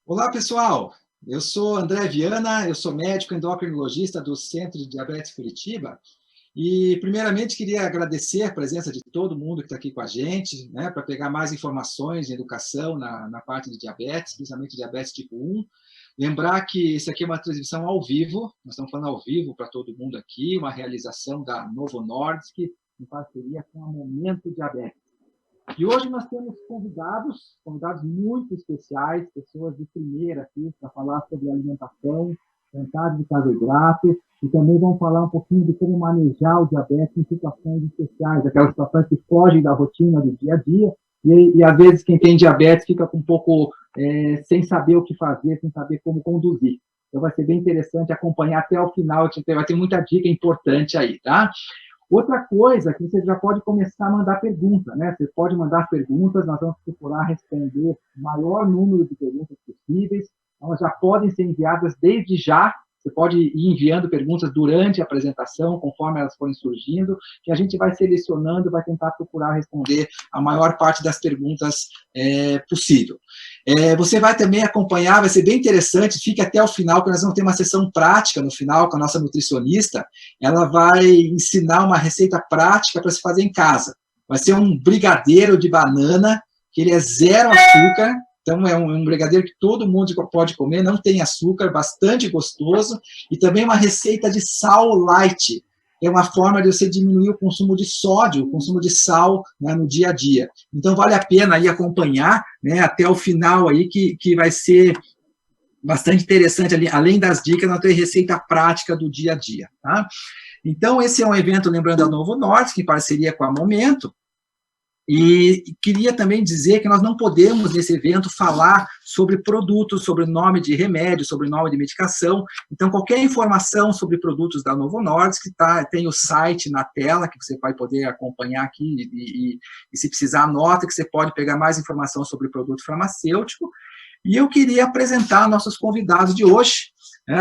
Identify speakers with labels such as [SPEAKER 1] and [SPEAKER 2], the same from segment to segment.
[SPEAKER 1] Olá, pessoal. Eu sou André Viana, eu sou médico endocrinologista do Centro de Diabetes Curitiba e, primeiramente, queria agradecer a presença de todo mundo que está aqui com a gente, né, para pegar mais informações de educação na parte de diabetes, principalmente diabetes tipo 1. Lembrar que isso aqui é uma transmissão ao vivo, nós estamos falando ao vivo para todo mundo aqui, uma realização da Novo Nordisk, em parceria com a Momento Diabetes. E hoje nós temos convidados muito especiais, pessoas de primeira aqui, para falar sobre alimentação, vontade de carboidrato, e também vamos falar um pouquinho de como manejar o diabetes em situações especiais, aquelas situações que fogem da rotina do dia a dia, e às vezes quem tem diabetes fica um pouco sem saber o que fazer, sem saber como conduzir. Então vai ser bem interessante acompanhar até o final, vai ter muita dica importante aí, tá? Outra coisa que você já pode começar a mandar pergunta, né? Você pode mandar perguntas, nós vamos procurar responder o maior número de perguntas possíveis. Elas já podem ser enviadas desde já. Você pode ir enviando perguntas durante a apresentação, conforme elas forem surgindo, que a gente vai selecionando, vai tentar procurar responder a maior parte das perguntas possível. Você vai também acompanhar, vai ser bem interessante, fique até o final, porque nós vamos ter uma sessão prática no final com a nossa nutricionista. Ela vai ensinar uma receita prática para se fazer em casa. Vai ser um brigadeiro de banana, que ele é zero açúcar. Então, é um brigadeiro que todo mundo pode comer, não tem açúcar, bastante gostoso, e também uma receita de sal light. É uma forma de você diminuir o consumo de sódio, o consumo de sal, né, no dia a dia. Então, vale a pena aí acompanhar, né, até o final aí, que vai ser bastante interessante. Além das dicas, nós temos receita prática do dia a dia. Tá? Então, esse é um evento, lembrando, a Novo Nordisk, em parceria com a Momento. E queria também dizer que nós não podemos, nesse evento, falar sobre produtos, sobre nome de remédio, sobre nome de medicação. Então, qualquer informação sobre produtos da Novo Nordisk, tem o site na tela, que você vai poder acompanhar aqui, e se precisar, anota que você pode pegar mais informação sobre produto farmacêutico. E eu queria apresentar nossos convidados de hoje,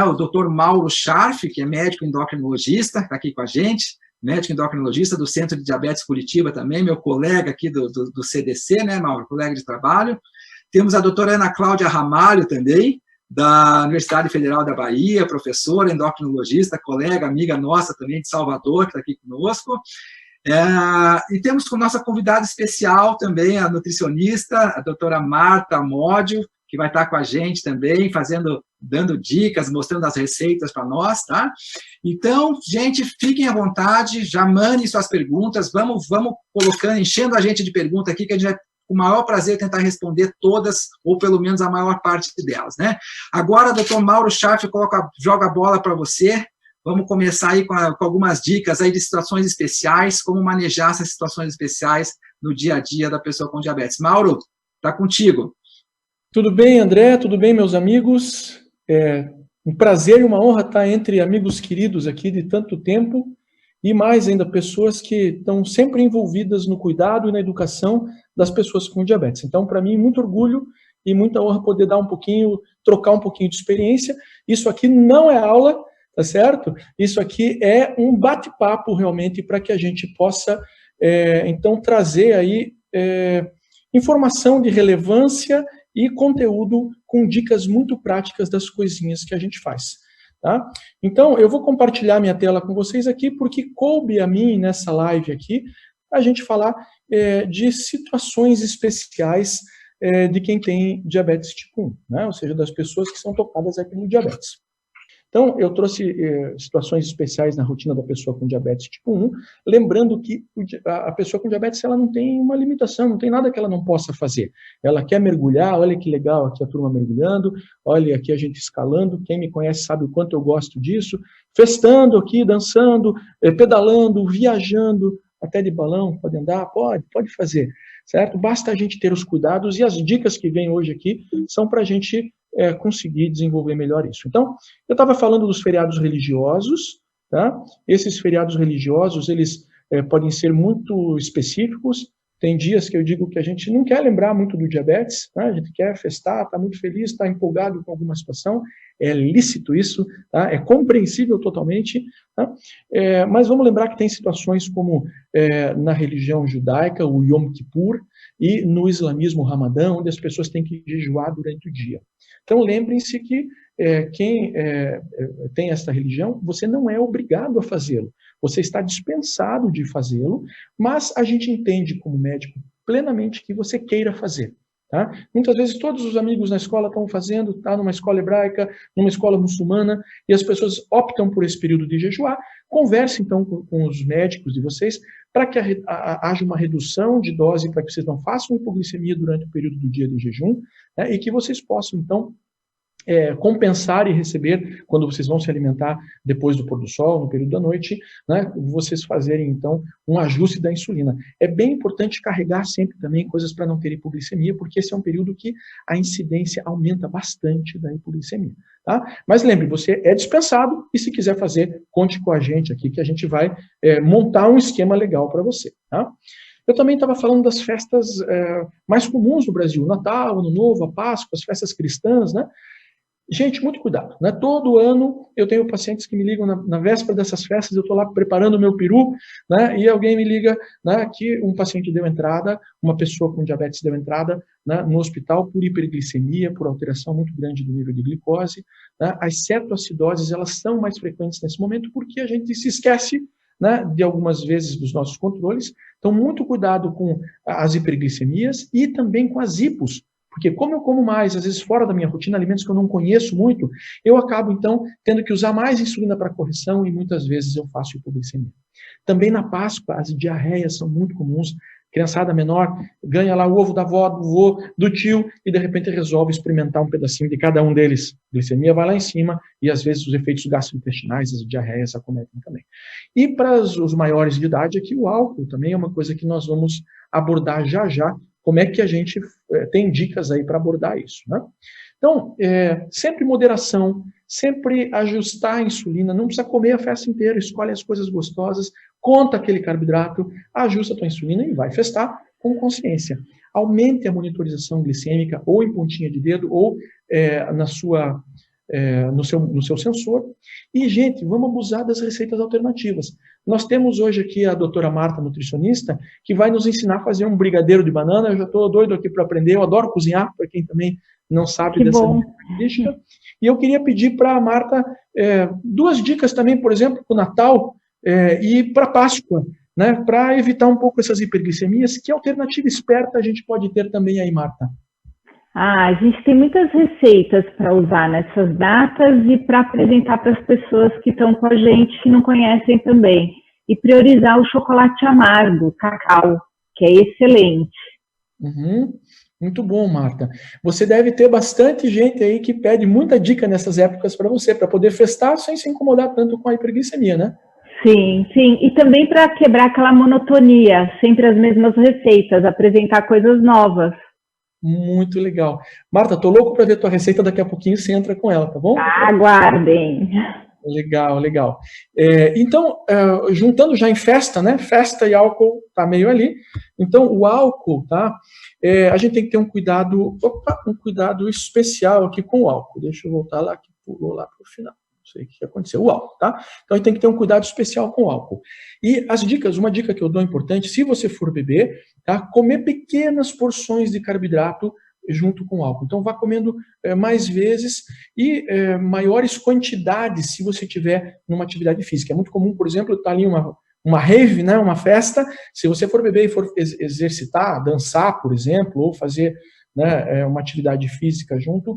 [SPEAKER 1] o Dr. Mauro Scharf, que é médico endocrinologista, está aqui com a gente, médico endocrinologista do Centro de Diabetes Curitiba também, meu colega aqui do CDC, né, Mauro, colega de trabalho. Temos a doutora Ana Cláudia Ramalho também, da Universidade Federal da Bahia, professora, endocrinologista, colega, amiga nossa também de Salvador, que está aqui conosco. E temos com nossa convidada especial também, a nutricionista, a doutora Marta Módio, que vai estar com a gente também, dando dicas, mostrando as receitas para nós, tá? Então, gente, fiquem à vontade, já mandem suas perguntas, vamos colocando, enchendo a gente de perguntas aqui, que a gente vai, com o maior prazer, tentar responder todas, ou pelo menos a maior parte delas, né? Agora, doutor Mauro Scharf, joga a bola para você. Vamos começar aí com algumas dicas aí de situações especiais, como manejar essas situações especiais no dia a dia da pessoa com diabetes. Mauro, está contigo.
[SPEAKER 2] Tudo bem, André? Tudo bem, meus amigos? É um prazer e uma honra estar entre amigos queridos aqui de tanto tempo e mais ainda pessoas que estão sempre envolvidas no cuidado e na educação das pessoas com diabetes. Então, para mim, muito orgulho e muita honra poder trocar um pouquinho de experiência. Isso aqui não é aula, tá certo? Isso aqui é um bate-papo realmente para que a gente possa, então, trazer aí informação de relevância e conteúdo com dicas muito práticas das coisinhas que a gente faz. Tá? Então, eu vou compartilhar minha tela com vocês aqui, porque coube a mim, nessa live aqui, a gente falar de situações especiais de quem tem diabetes tipo 1, né? Ou seja, das pessoas que são tocadas aí pelo diabetes. Então, eu trouxe situações especiais na rotina da pessoa com diabetes tipo 1, lembrando que a pessoa com diabetes ela não tem uma limitação, não tem nada que ela não possa fazer. Ela quer mergulhar, olha que legal aqui a turma mergulhando, olha aqui a gente escalando, quem me conhece sabe o quanto eu gosto disso, festando aqui, dançando, pedalando, viajando, até de balão, pode andar, pode fazer, certo? Basta a gente ter os cuidados e as dicas que vêm hoje aqui são para a gente conseguir desenvolver melhor isso. Então, eu estava falando dos feriados religiosos, tá? Esses feriados religiosos, eles podem ser muito específicos, Tem dias que eu digo que a gente não quer lembrar muito do diabetes, né? A gente quer festar, está muito feliz, está empolgado com alguma situação, é lícito isso, tá? É compreensível totalmente, tá? Mas vamos lembrar que tem situações como na religião judaica, o Yom Kippur, e no islamismo o Ramadã, onde as pessoas têm que jejuar durante o dia. Então lembrem-se que quem tem essa religião, você não é obrigado a fazê-lo. Você está dispensado de fazê-lo, mas a gente entende como médico plenamente que você queira fazer. Tá? Muitas vezes todos os amigos na escola estão fazendo, está numa escola hebraica, numa escola muçulmana, e as pessoas optam por esse período de jejuar. Converse então com os médicos de vocês para que haja uma redução de dose, para que vocês não façam hipoglicemia durante o período do dia de jejum, né? E que vocês possam então compensar e receber, quando vocês vão se alimentar depois do pôr do sol, no período da noite, né, vocês fazerem, então, um ajuste da insulina. É bem importante carregar sempre também coisas para não ter hipoglicemia, porque esse é um período que a incidência aumenta bastante da hipoglicemia. Tá? Mas lembre, você é dispensado e se quiser fazer, conte com a gente aqui, que a gente vai montar um esquema legal para você. Tá? Eu também estava falando das festas mais comuns no Brasil, Natal, Ano Novo, a Páscoa, as festas cristãs, né? Gente, muito cuidado, né? Todo ano eu tenho pacientes que me ligam na véspera dessas festas, eu estou lá preparando o meu peru, né? E alguém me liga, né, que um paciente deu entrada, uma pessoa com diabetes deu entrada, né, no hospital por hiperglicemia, por alteração muito grande do nível de glicose, né? As cetoacidoses, elas são mais frequentes nesse momento porque a gente se esquece, né, de algumas vezes dos nossos controles. Então, muito cuidado com as hiperglicemias e também com as hipos. Porque como eu como mais, às vezes fora da minha rotina, alimentos que eu não conheço muito, eu acabo, então, tendo que usar mais insulina para correção e muitas vezes eu faço hipoglicemia. Também na Páscoa, as diarreias são muito comuns. Criançada menor ganha lá o ovo da avó, do vô, do tio e de repente resolve experimentar um pedacinho de cada um deles. A glicemia vai lá em cima e às vezes os efeitos gastrointestinais, as diarreias acometem também. E para os maiores de idade, aqui o álcool também é uma coisa que nós vamos abordar já já. Como é que a gente tem dicas aí para abordar isso, né? Então, sempre moderação, sempre ajustar a insulina, não precisa comer a festa inteira, escolhe as coisas gostosas, conta aquele carboidrato, ajusta a tua insulina e vai festar com consciência. Aumente a monitorização glicêmica ou em pontinha de dedo ou no seu sensor. E, gente, vamos abusar das receitas alternativas. Nós temos hoje aqui a doutora Marta, nutricionista, que vai nos ensinar a fazer um brigadeiro de banana. Eu já estou doido aqui para aprender, eu adoro cozinhar, para quem também não sabe
[SPEAKER 3] que
[SPEAKER 2] dessa
[SPEAKER 3] bom.
[SPEAKER 2] característica. E eu queria pedir para a Marta 2 dicas também, por exemplo, para o Natal e para a Páscoa, né, para evitar um pouco essas hiperglicemias. Que alternativa esperta a gente pode ter também aí, Marta?
[SPEAKER 3] A gente tem muitas receitas para usar nessas datas e para apresentar para as pessoas que estão com a gente que não conhecem também. E priorizar o chocolate amargo, cacau, que é excelente.
[SPEAKER 2] Uhum. Muito bom, Marta. Você deve ter bastante gente aí que pede muita dica nessas épocas para você, para poder festar sem se incomodar tanto com a hiperglicemia, né?
[SPEAKER 3] Sim, sim. E também para quebrar aquela monotonia, sempre as mesmas receitas, apresentar coisas novas.
[SPEAKER 2] Muito legal. Marta, tô louco para ver tua receita, daqui a pouquinho você entra com ela, tá bom?
[SPEAKER 3] Aguardem.
[SPEAKER 2] Legal, legal. Então, juntando já em festa, né? Festa e álcool tá meio ali. Então, o álcool, tá? A gente tem que ter um cuidado especial aqui com o álcool. Deixa eu voltar lá, que pulou lá para o final. Não sei o que aconteceu. O álcool, tá? Então, a gente tem que ter um cuidado especial com o álcool. E as dicas, uma dica que eu dou importante, se você for beber, tá? Comer pequenas porções de carboidrato junto com o álcool. Então, vá comendo mais vezes e maiores quantidades se você tiver numa atividade física. É muito comum, por exemplo, estar ali uma rave, né, uma festa, se você for beber e for exercitar, dançar, por exemplo, ou fazer, né, uma atividade física junto,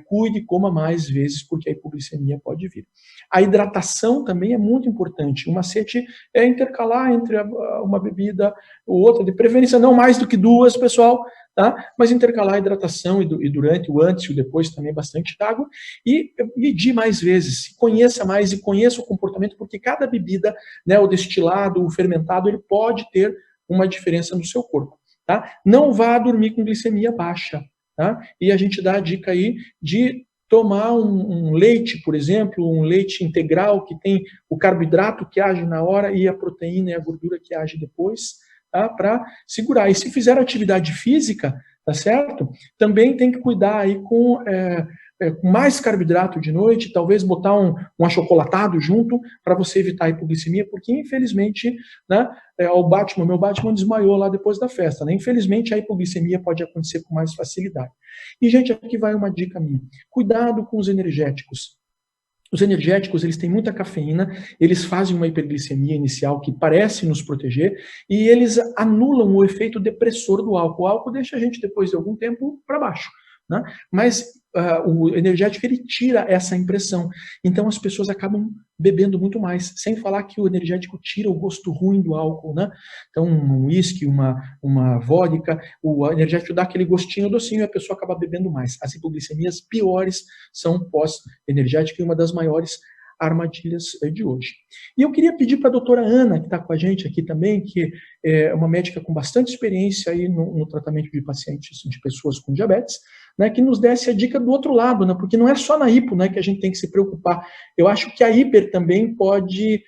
[SPEAKER 2] cuide, coma mais vezes, porque a hipoglicemia pode vir. A hidratação também é muito importante. O macete é intercalar entre uma bebida ou outra, de preferência não mais do que 2, pessoal, tá? Mas intercalar a hidratação e durante, o antes e o depois também bastante água, e medir mais vezes, conheça mais e conheça o comportamento, porque cada bebida, né, o destilado, o fermentado, ele pode ter uma diferença no seu corpo. Tá? Não vá dormir com glicemia baixa. Tá? E a gente dá a dica aí de tomar um leite, por exemplo, um leite integral que tem o carboidrato que age na hora e a proteína e a gordura que age depois. tá? Para segurar. E se fizer atividade física, tá certo? Também tem que cuidar aí com mais carboidrato de noite, talvez botar um achocolatado junto para você evitar a hipoglicemia, porque infelizmente, né, meu Batman desmaiou lá depois da festa, né? Infelizmente a hipoglicemia pode acontecer com mais facilidade. E gente, aqui vai uma dica minha. Cuidado com os energéticos. Os energéticos, eles têm muita cafeína, eles fazem uma hiperglicemia inicial que parece nos proteger e eles anulam o efeito depressor do álcool. O álcool deixa a gente, depois de algum tempo, para baixo, né? Mas o energético, ele tira essa impressão. Então, as pessoas acabam bebendo muito mais, sem falar que o energético tira o gosto ruim do álcool, né? Então, um uísque, uma vodka, o energético dá aquele gostinho docinho e a pessoa acaba bebendo mais. As hipoglicemias piores são pós-energético e uma das maiores armadilhas de hoje. E eu queria pedir para a doutora Ana, que está com a gente aqui também, que é uma médica com bastante experiência aí no tratamento de pacientes, de pessoas com diabetes, né, que nos desse a dica do outro lado, né, porque não é só na hipo, né, que a gente tem que se preocupar. Eu acho que a hiper também pode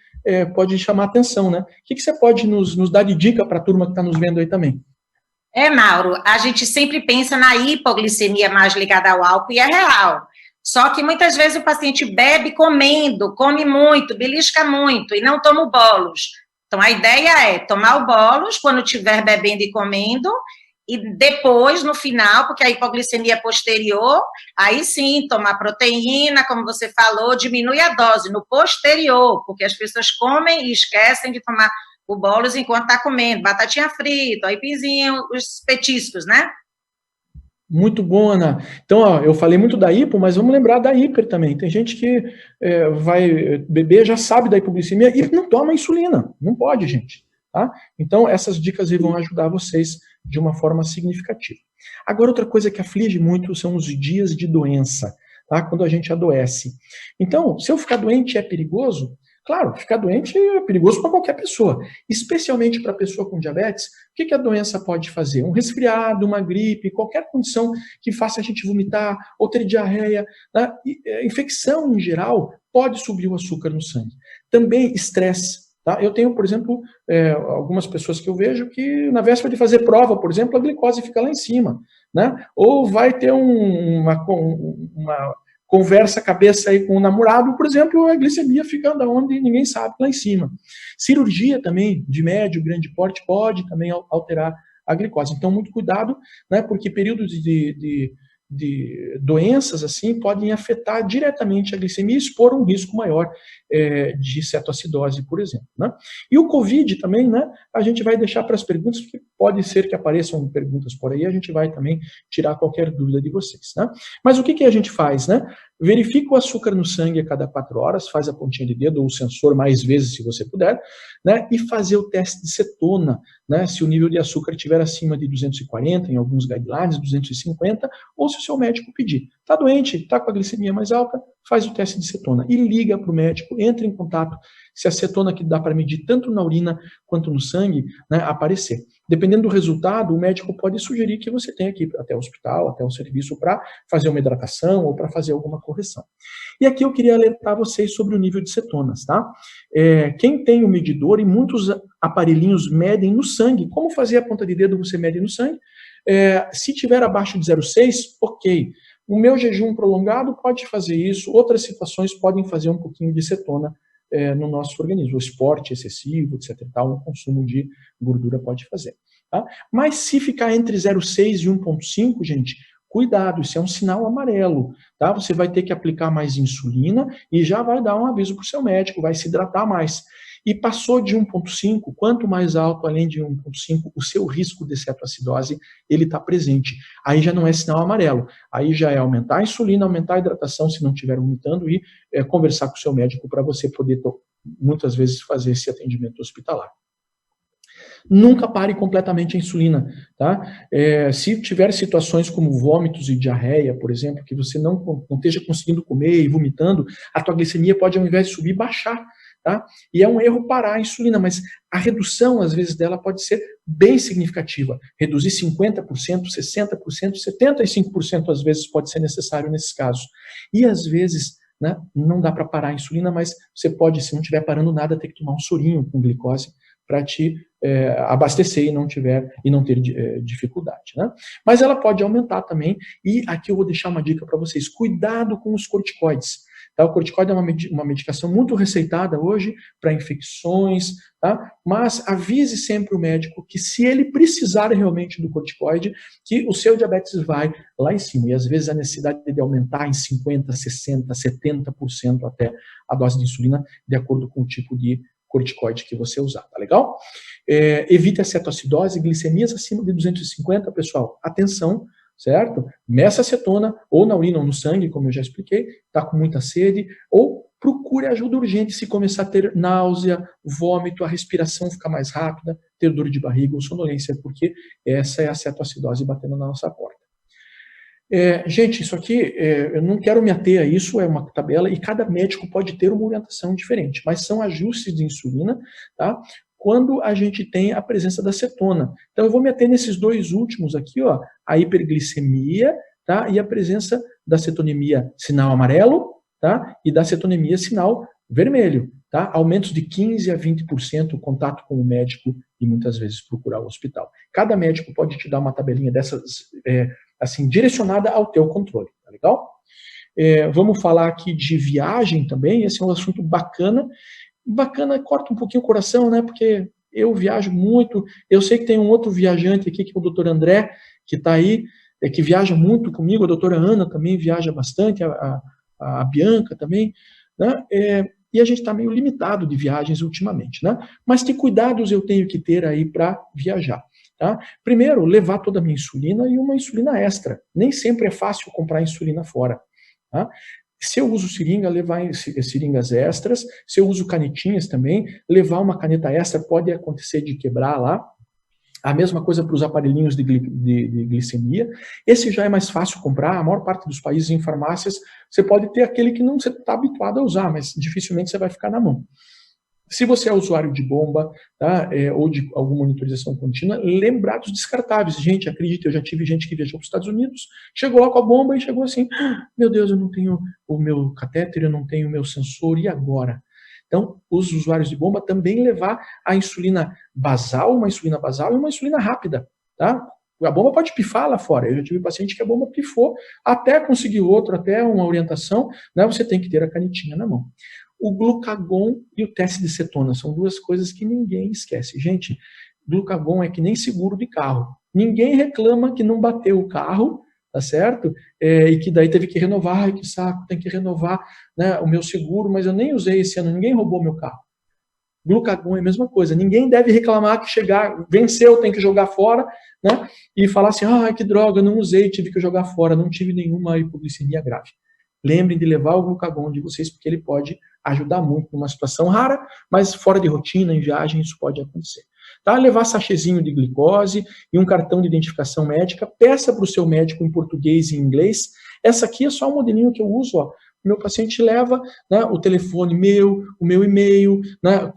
[SPEAKER 2] chamar atenção, né? O que você pode nos dar de dica para a turma que está nos vendo aí também?
[SPEAKER 4] Mauro, a gente sempre pensa na hipoglicemia mais ligada ao álcool e é real. Só que muitas vezes o paciente bebe comendo, come muito, belisca muito e não toma o bolos. Então, a ideia é tomar o bolos quando estiver bebendo e comendo e depois, no final, porque a hipoglicemia posterior, aí sim, tomar proteína, como você falou, diminui a dose no posterior, porque as pessoas comem e esquecem de tomar o bolos enquanto está comendo, batatinha frita, aipinzinho, os petiscos, né?
[SPEAKER 2] Muito bom, Ana. Então, ó, eu falei muito da hipo, mas vamos lembrar da hiper também. Tem gente que vai beber, já sabe da hipoglicemia e não toma insulina. Não pode, gente. Tá? Então, essas dicas aí vão ajudar vocês de uma forma significativa. Agora, outra coisa que aflige muito são os dias de doença, tá? Quando a gente adoece. Então, se eu ficar doente é perigoso? Claro, ficar doente é perigoso para qualquer pessoa, especialmente para a pessoa com diabetes. O que a doença pode fazer? Um resfriado, uma gripe, qualquer condição que faça a gente vomitar ou ter diarreia, né? Infecção em geral pode subir o açúcar no sangue. Também estresse. Tá? Eu tenho, por exemplo, algumas pessoas que eu vejo que na véspera de fazer prova, por exemplo, a glicose fica lá em cima, né? Ou vai ter uma conversa cabeça aí com o namorado, por exemplo, a glicemia fica onde ninguém sabe, lá em cima. Cirurgia também, de médio, grande porte, pode também alterar a glicose. Então, muito cuidado, né, porque períodos de doenças assim podem afetar diretamente a glicemia e expor um risco maior de cetoacidose, por exemplo, né? E o Covid também, né? A gente vai deixar para as perguntas, porque pode ser que apareçam perguntas por aí, a gente vai também tirar qualquer dúvida de vocês, né? Mas o que a gente faz, né? Verifica o açúcar no sangue a cada 4 horas, faz a pontinha de dedo ou o sensor mais vezes, se você puder, né? E fazer o teste de cetona, né? Se o nível de açúcar estiver acima de 240, em alguns guidelines, 250, ou se o seu médico pedir. Está doente, está com a glicemia mais alta, faz o teste de cetona e liga para o médico, entra em contato se a cetona que dá para medir tanto na urina quanto no sangue, né, aparecer. Dependendo do resultado, o médico pode sugerir que você tenha que ir até o hospital, até o serviço para fazer uma hidratação ou para fazer alguma correção. E aqui eu queria alertar vocês sobre o nível de cetonas, tá? Quem tem o medidor e muitos aparelhinhos medem no sangue, como fazer a ponta de dedo você mede no sangue? Se tiver abaixo de 0,6, ok. O meu jejum prolongado pode fazer isso, outras situações podem fazer um pouquinho de cetona no nosso organismo. O esporte excessivo, etc. Tal, o consumo de gordura pode fazer. Tá? Mas se ficar entre 0,6 e 1,5, gente, cuidado, isso é um sinal amarelo. Tá? Você vai ter que aplicar mais insulina e já vai dar um aviso para o seu médico, vai se hidratar mais. E passou de 1,5, quanto mais alto, além de 1,5, o seu risco de cetoacidose, ele está presente. Aí já não é sinal amarelo. Aí já é aumentar a insulina, aumentar a hidratação, se não estiver vomitando, e conversar com o seu médico para você poder, muitas vezes, fazer esse atendimento hospitalar. Nunca pare completamente a insulina, tá? Se tiver situações como vômitos e diarreia, por exemplo, que você não esteja conseguindo comer e vomitando, a tua glicemia pode, ao invés de subir, baixar. Tá? E é um erro parar a insulina, mas a redução, às vezes, dela pode ser bem significativa. Reduzir 50%, 60%, 75%, às vezes, pode ser necessário nesses casos. E, às vezes, né, não dá para parar a insulina, mas você pode, se não estiver parando nada, ter que tomar um sorinho com glicose para te abastecer e não ter dificuldade, né? Mas ela pode aumentar também, e aqui eu vou deixar uma dica para vocês: cuidado com os corticoides. Tá? O corticoide é uma medicação muito receitada hoje para infecções, tá? Mas avise sempre o médico que, se ele precisar realmente do corticoide, que o seu diabetes vai lá em cima, e às vezes a necessidade de aumentar em 50%, 60%, 70% até a dose de insulina, de acordo com o tipo de corticoide que você usar, tá legal? Evite a cetoacidose, glicemias acima de 250, pessoal, atenção, certo? Meça a cetona, ou na urina ou no sangue, como eu já expliquei, tá com muita sede, ou procure ajuda urgente se começar a ter náusea, vômito, a respiração ficar mais rápida, ter dor de barriga ou sonolência, porque essa é a cetoacidose batendo na nossa porta. Gente, isso aqui, eu não quero me ater a isso, é uma tabela, e cada médico pode ter uma orientação diferente, mas são ajustes de insulina, tá? Quando a gente tem a presença da cetona. Então, eu vou me ater nesses dois últimos aqui, ó, a hiperglicemia, tá? E a presença da cetonemia sinal amarelo, tá? E da cetonemia sinal vermelho, tá? Aumentos de 15% a 20%, contato com o médico e muitas vezes procurar o hospital. Cada médico pode te dar uma tabelinha dessas, assim, direcionada ao teu controle, tá legal? Vamos falar aqui de viagem também, esse é um assunto bacana. Bacana, corta um pouquinho o coração, né? Porque eu viajo muito. Eu sei que tem um outro viajante aqui, que é o doutor André, que está aí, que viaja muito comigo. A doutora Ana também viaja bastante, a Bianca também, né? E a gente está meio limitado de viagens ultimamente, né? Mas que cuidados eu tenho que ter aí para viajar? Tá? Primeiro, levar toda a minha insulina e uma insulina extra. Nem sempre é fácil comprar insulina fora, tá? Se eu uso seringa, levar seringas extras. Se eu uso canetinhas também, levar uma caneta extra, pode acontecer de quebrar lá. A mesma coisa para os aparelhinhos de glicemia. Esse já é mais fácil comprar. A maior parte dos países, em farmácias, você pode ter aquele que não você está habituado a usar, mas dificilmente você vai ficar na mão. Se você é usuário de bomba, tá, ou de alguma monitorização contínua, lembrar dos descartáveis. Gente, acredite, eu já tive gente que viajou para os Estados Unidos, chegou lá com a bomba e chegou assim, meu Deus, eu não tenho o meu catéter, eu não tenho o meu sensor, e agora? Então, os usuários de bomba também levar a insulina basal, uma insulina basal e uma insulina rápida, tá? A bomba pode pifar lá fora. Eu já tive paciente que a bomba pifou, até conseguir outro, até uma orientação, né, você tem que ter a canetinha na mão. O glucagon e o teste de cetona são duas coisas que ninguém esquece. Gente, glucagon é que nem seguro de carro. Ninguém reclama que não bateu o carro, tá certo? E que daí teve que renovar, ai que saco, tem que renovar, né, o meu seguro, mas eu nem usei esse ano, ninguém roubou meu carro. Glucagon é a mesma coisa. Ninguém deve reclamar que venceu, tem que jogar fora, né? E falar assim, que droga, não usei, tive que jogar fora, não tive nenhuma hipoglicemia grave. Lembrem de levar o glucagon de vocês, porque ele pode ajudar muito numa situação rara, mas fora de rotina, em viagem, isso pode acontecer. Tá? Levar sachêzinho de glicose e um cartão de identificação médica. Peça para o seu médico em português e em inglês. Essa aqui é só o modelinho que eu uso, ó. O meu paciente leva, né, o telefone meu, o meu e-mail, né,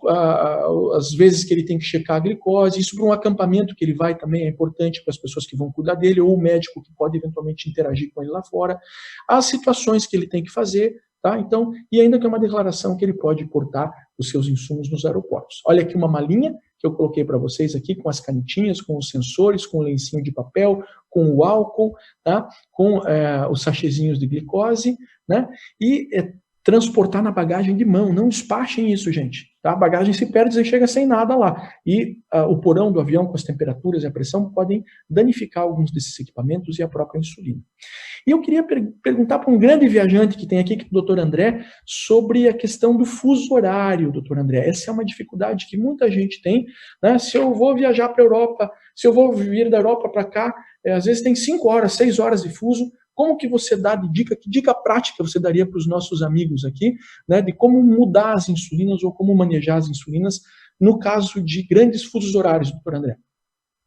[SPEAKER 2] as vezes que ele tem que checar a glicose. Isso para um acampamento que ele vai também é importante para as pessoas que vão cuidar dele, ou o médico que pode eventualmente interagir com ele lá fora. As situações que ele tem que fazer, tá? Então, e ainda que é uma declaração que ele pode portar os seus insumos nos aeroportos. Olha aqui uma malinha que eu coloquei para vocês aqui, com as canetinhas, com os sensores, com o lencinho de papel, com o álcool, tá? Com os sachêzinhos de glicose, né? E transportar na bagagem de mão. Não despachem isso, gente. Tá? A bagagem se perde e chega sem nada lá. E o porão do avião, com as temperaturas e a pressão, podem danificar alguns desses equipamentos e a própria insulina. E eu queria perguntar para um grande viajante que tem aqui, que é o doutor André, sobre a questão do fuso horário, doutor André. Essa é uma dificuldade que muita gente tem, né? Se eu vou viajar para a Europa, se eu vou vir da Europa para cá, às vezes tem 5 horas, 6 horas de fuso. Como que você dá de dica, que dica prática você daria para os nossos amigos aqui, né, de como mudar as insulinas ou como manejar as insulinas no caso de grandes fusos horários, doutor André?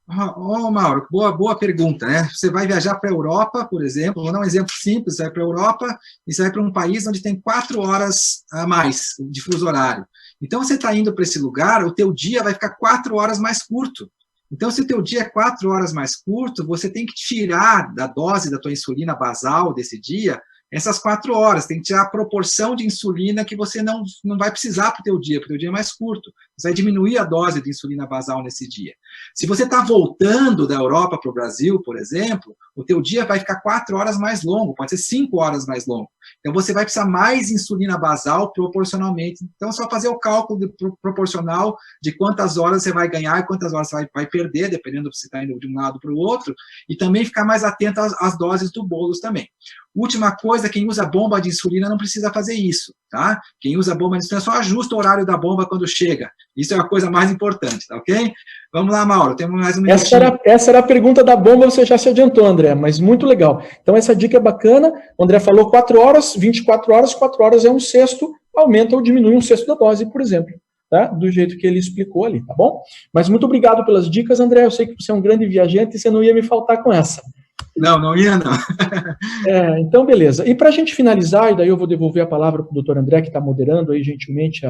[SPEAKER 1] Mauro, boa pergunta, né? Você vai viajar para a Europa, por exemplo, vou dar um exemplo simples, você vai para a Europa e você vai para um país onde tem 4 horas a mais de fuso horário. Então, você está indo para esse lugar, o teu dia vai ficar 4 horas mais curto. Então, se o teu dia é 4 horas mais curto, você tem que tirar da dose da tua insulina basal desse dia essas 4 horas, tem que tirar a proporção de insulina que você não vai precisar para o teu dia, porque o teu dia é mais curto. Você vai diminuir a dose de insulina basal nesse dia. Se você está voltando da Europa para o Brasil, por exemplo, o teu dia vai ficar 4 horas mais longo, pode ser 5 horas mais longo. Então, você vai precisar mais insulina basal proporcionalmente. Então, é só fazer o cálculo proporcional de quantas horas você vai ganhar e quantas horas você vai perder, dependendo se você está indo de um lado para o outro, e também ficar mais atento às doses do bolos também. Última coisa, quem usa bomba de insulina não precisa fazer isso, tá? Quem usa bomba de insulina só ajusta o horário da bomba quando chega. Isso é a coisa mais importante, tá ok? Vamos lá, Mauro, temos mais um minutinho.
[SPEAKER 2] Essa era a pergunta da bomba, você já se adiantou, André, mas muito legal. Então, essa dica é bacana. O André falou 4 horas, 24 horas, 4 horas é 1/6, aumenta ou diminui 1/6 da dose, por exemplo. Tá? Do jeito que ele explicou ali, tá bom? Mas muito obrigado pelas dicas, André. Eu sei que você é um grande viajante e você não ia me faltar com essa.
[SPEAKER 1] Não ia, não.
[SPEAKER 2] Então, beleza. E para a gente finalizar, e daí eu vou devolver a palavra para o doutor André, que está moderando aí gentilmente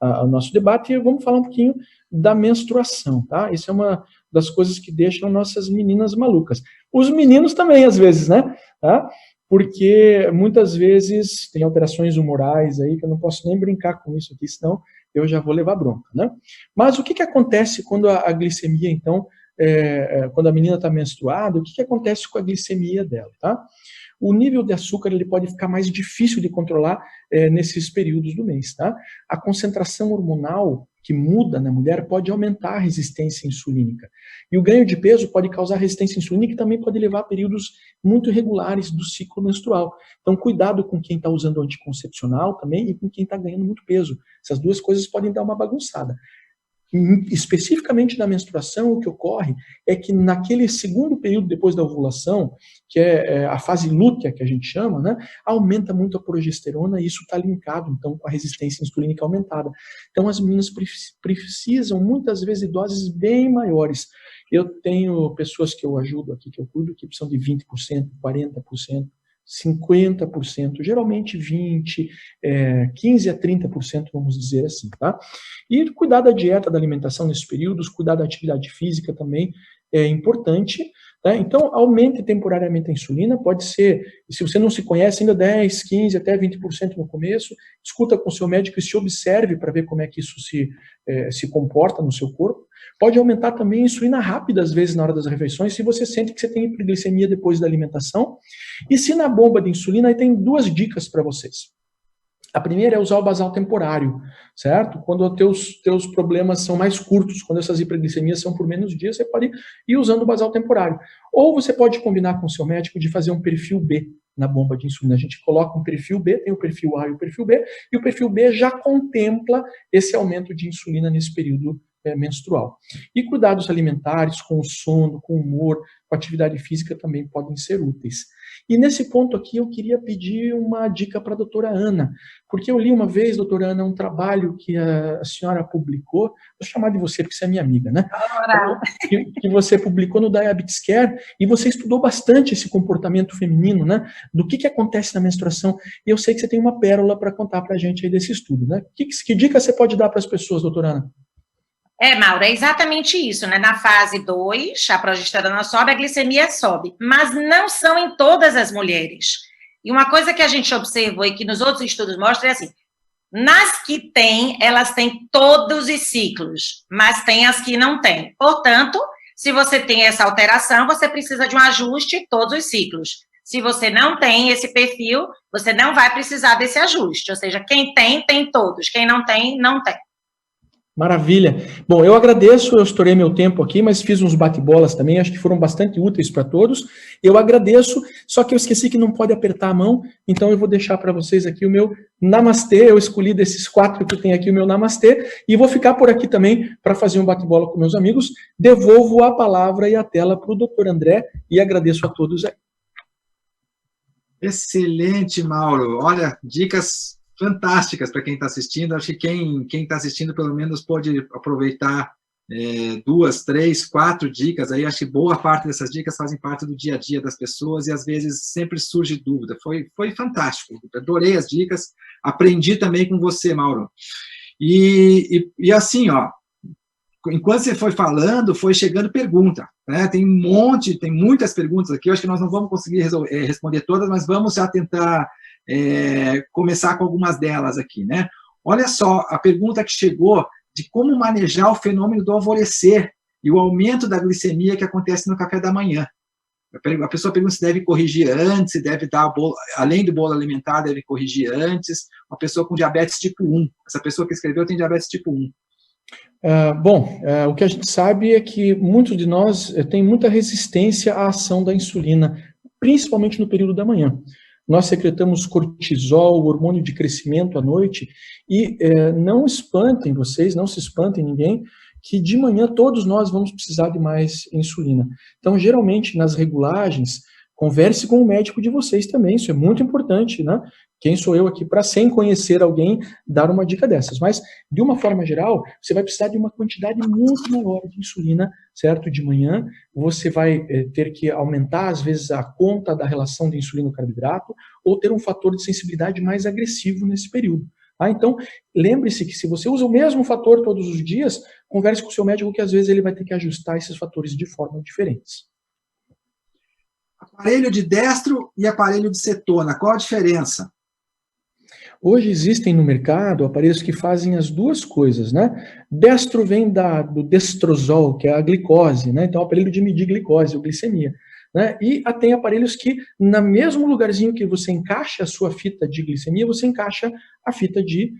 [SPEAKER 2] o nosso debate, e vamos falar um pouquinho da menstruação, tá? Isso é uma das coisas que deixam nossas meninas malucas. Os meninos também, às vezes, né? Tá? Porque muitas vezes tem alterações humorais aí, que eu não posso nem brincar com isso aqui, senão eu já vou levar bronca, né? Mas o que acontece quando a glicemia, então, quando a menina está menstruada, o que acontece com a glicemia dela, tá? O nível de açúcar ele pode ficar mais difícil de controlar nesses períodos do mês, tá? A concentração hormonal que muda na mulher pode aumentar a resistência insulínica. E o ganho de peso pode causar resistência insulínica e também pode levar a períodos muito irregulares do ciclo menstrual. Então, cuidado com quem está usando anticoncepcional também e com quem está ganhando muito peso. Essas duas coisas podem dar uma bagunçada. Especificamente na menstruação, o que ocorre é que naquele segundo período depois da ovulação, que é a fase lútea, que a gente chama, né, aumenta muito a progesterona e isso está linkado, então, com a resistência insulínica aumentada. Então, as meninas precisam, muitas vezes, de doses bem maiores. Eu tenho pessoas que eu ajudo aqui, que eu cuido, que precisam de 20%, 40%, 50%, geralmente 20%, 15% a 30%, vamos dizer assim, tá? E cuidar da dieta, da alimentação nesses períodos, cuidar da atividade física também é importante, tá? Então, aumente temporariamente a insulina, pode ser, se você não se conhece, ainda 10%, 15%, até 20% no começo, discuta com o seu médico e se observe para ver como é que isso se comporta no seu corpo. Pode aumentar também a insulina rápida, às vezes, na hora das refeições, se você sente que você tem hiperglicemia depois da alimentação. E se na bomba de insulina, aí tem 2 dicas para vocês. A primeira é usar o basal temporário, certo? Quando os teus problemas são mais curtos, quando essas hiperglicemias são por menos dias, você pode ir usando o basal temporário. Ou você pode combinar com o seu médico de fazer um perfil B na bomba de insulina. A gente coloca um perfil B, tem o perfil A e o perfil B, e o perfil B já contempla esse aumento de insulina nesse período menstrual. E cuidados alimentares, com o sono, com o humor, com a atividade física também podem ser úteis. E nesse ponto aqui eu queria pedir uma dica para a doutora Ana, porque eu li uma vez, doutora Ana, um trabalho que a senhora publicou, vou chamar de você porque você é minha amiga, né? Que você publicou no Diabetes Care, e você estudou bastante esse comportamento feminino, né? Do que acontece na menstruação, e eu sei que você tem uma pérola para contar para a gente aí desse estudo, né? Que dica você pode dar para as pessoas, doutora Ana?
[SPEAKER 4] Mauro, é exatamente isso, né? Na fase 2, a progesterona sobe, a glicemia sobe, mas não são em todas as mulheres. E uma coisa que a gente observou e que nos outros estudos mostra é assim, nas que tem, elas têm todos os ciclos, mas tem as que não têm. Portanto, se você tem essa alteração, você precisa de um ajuste em todos os ciclos. Se você não tem esse perfil, você não vai precisar desse ajuste, ou seja, quem tem, tem todos, quem não tem, não tem.
[SPEAKER 2] Maravilha. Bom, eu agradeço, eu estourei meu tempo aqui, mas fiz uns bate-bolas também, acho que foram bastante úteis para todos. Eu agradeço, só que eu esqueci que não pode apertar a mão, então eu vou deixar para vocês aqui o meu namastê, eu escolhi desses 4 que tem aqui o meu namastê, e vou ficar por aqui também para fazer um bate-bola com meus amigos. Devolvo a palavra e a tela para o doutor André, e agradeço a todos aí.
[SPEAKER 1] Excelente, Mauro. Olha, dicas fantásticas para quem está assistindo. Acho que quem está assistindo, pelo menos, pode aproveitar 2, 3, 4 dicas. Aí acho que boa parte dessas dicas fazem parte do dia a dia das pessoas e, às vezes, sempre surge dúvida. Foi fantástico. Adorei as dicas. Aprendi também com você, Mauro. E assim, ó, enquanto você foi falando, foi chegando pergunta, né? Tem muitas perguntas aqui, eu acho que nós não vamos conseguir responder todas, mas vamos já tentar começar com algumas delas aqui, né? Olha só, a pergunta que chegou de como manejar o fenômeno do alvorecer e o aumento da glicemia que acontece no café da manhã. A pessoa pergunta se deve corrigir antes, se deve dar bolo, além do bolo alimentar, deve corrigir antes. Uma pessoa com diabetes tipo 1. Essa pessoa que escreveu tem diabetes tipo 1.
[SPEAKER 2] O que a gente sabe é que muitos de nós têm muita resistência à ação da insulina, principalmente no período da manhã. Nós secretamos cortisol, hormônio de crescimento à noite, e não espantem vocês, não se espantem ninguém, que de manhã todos nós vamos precisar de mais insulina. Então, geralmente, nas regulagens, converse com o médico de vocês também, isso é muito importante, né? Quem sou eu aqui para, sem conhecer alguém, dar uma dica dessas? Mas, de uma forma geral, você vai precisar de uma quantidade muito maior de insulina, certo? De manhã, você vai ter que aumentar, às vezes, a conta da relação de insulina-carboidrato, ou ter um fator de sensibilidade mais agressivo nesse período. Então, lembre-se que se você usa o mesmo fator todos os dias, converse com o seu médico que às vezes ele vai ter que ajustar esses fatores de forma diferentes.
[SPEAKER 1] Aparelho de destro e aparelho de cetona, qual a diferença?
[SPEAKER 2] Hoje existem no mercado aparelhos que fazem as duas coisas, né? Destro vem do destrozol, que é a glicose, né? Então, aparelho de medir glicose ou glicemia. Né? E tem aparelhos que, no mesmo lugarzinho que você encaixa a sua fita de glicemia, você encaixa a fita de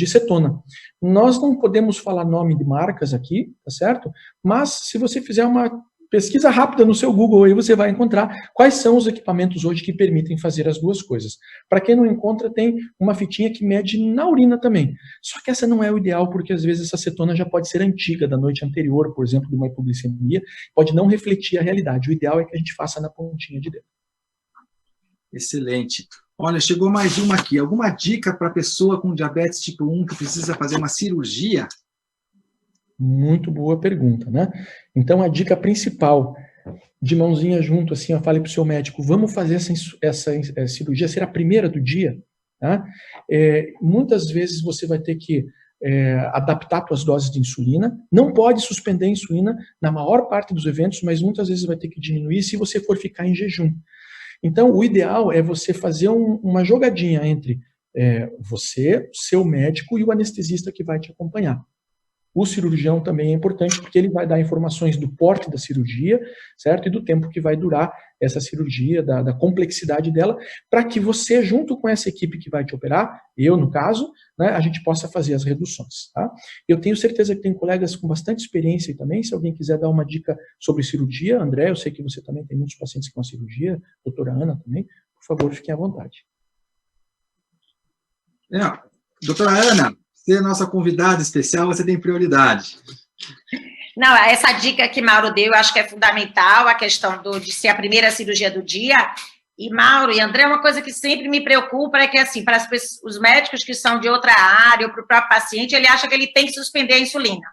[SPEAKER 2] cetona. Nós não podemos falar nome de marcas aqui, tá certo? Mas se você fizer uma pesquisa rápida no seu Google, aí você vai encontrar quais são os equipamentos hoje que permitem fazer as duas coisas. Para quem não encontra, tem uma fitinha que mede na urina também. Só que essa não é o ideal, porque às vezes essa cetona já pode ser antiga, da noite anterior, por exemplo, de uma hipoglicemia, pode não refletir a realidade. O ideal é que a gente faça na pontinha de dedo.
[SPEAKER 1] Excelente. Olha, chegou mais uma aqui. Alguma dica para a pessoa com diabetes tipo 1 que precisa fazer uma cirurgia?
[SPEAKER 2] Muito boa pergunta, né? Então, a dica principal, de mãozinha junto, assim, eu falei para o seu médico, vamos fazer essa cirurgia, ser a primeira do dia, tá? Muitas vezes você vai ter que adaptar suas doses de insulina, não pode suspender a insulina na maior parte dos eventos, mas muitas vezes vai ter que diminuir se você for ficar em jejum. Então, o ideal é você fazer uma jogadinha entre você, seu médico e o anestesista que vai te acompanhar. O cirurgião também é importante porque ele vai dar informações do porte da cirurgia, certo? E do tempo que vai durar essa cirurgia, da complexidade dela, para que você, junto com essa equipe que vai te operar, eu no caso, né, a gente possa fazer as reduções, tá? Eu tenho certeza que tem colegas com bastante experiência também, se alguém quiser dar uma dica sobre cirurgia, André, eu sei que você também tem muitos pacientes com a cirurgia, doutora Ana também, por favor, fiquem à vontade.
[SPEAKER 1] Doutora Ana, você é nossa convidada especial, você tem prioridade.
[SPEAKER 4] Não, essa dica que Mauro deu, eu acho que é fundamental, a questão de ser a primeira cirurgia do dia. E Mauro e André, uma coisa que sempre me preocupa é que, assim, para os médicos que são de outra área, ou para o próprio paciente, ele acha que ele tem que suspender a insulina.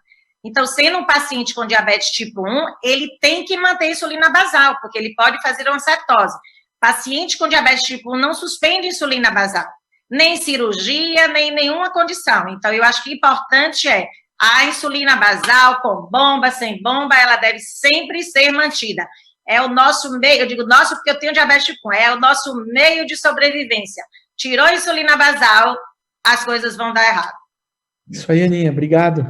[SPEAKER 4] Então, sendo um paciente com diabetes tipo 1, ele tem que manter a insulina basal, porque ele pode fazer uma cetose. Paciente com diabetes tipo 1 não suspende a insulina basal. Nem cirurgia, nem nenhuma condição. Então, eu acho que o importante é a insulina basal, com bomba, sem bomba, ela deve sempre ser mantida. É o nosso meio, eu digo nosso porque eu tenho diabetes tipo 1, é o nosso meio de sobrevivência. Tirou a insulina basal, as coisas vão dar errado.
[SPEAKER 2] Isso aí, Aninha, obrigado.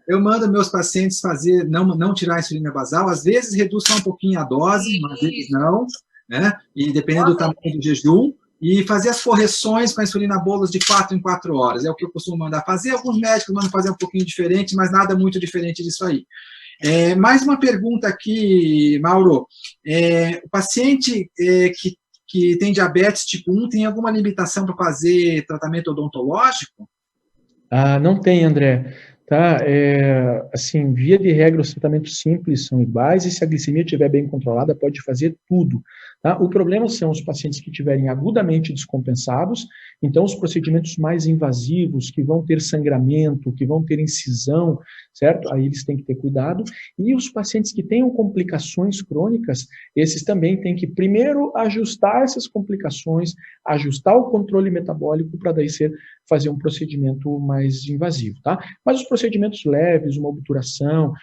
[SPEAKER 1] Eu mando meus pacientes fazer, não tirar a insulina basal, às vezes reduz só um pouquinho a dose, mas eles não, né? E dependendo do tamanho do jejum, e fazer as correções com a insulina bolos de 4 em 4 horas. É o que eu costumo mandar fazer. Alguns médicos mandam fazer um pouquinho diferente, mas nada muito diferente disso aí. Mais uma pergunta aqui, Mauro. O paciente que tem diabetes tipo 1 tem alguma limitação para fazer tratamento odontológico?
[SPEAKER 2] Não tem, André. Tá? Assim, via de regra, os tratamentos simples são iguais e se a glicemia estiver bem controlada, pode fazer tudo. Tá? O problema são os pacientes que estiverem agudamente descompensados, então os procedimentos mais invasivos, que vão ter sangramento, que vão ter incisão, certo? Aí eles têm que ter cuidado. E os pacientes que tenham complicações crônicas, esses também têm que primeiro ajustar essas complicações, ajustar o controle metabólico para daí ser fazer um procedimento mais invasivo, tá? Mas os procedimentos leves, uma obturação,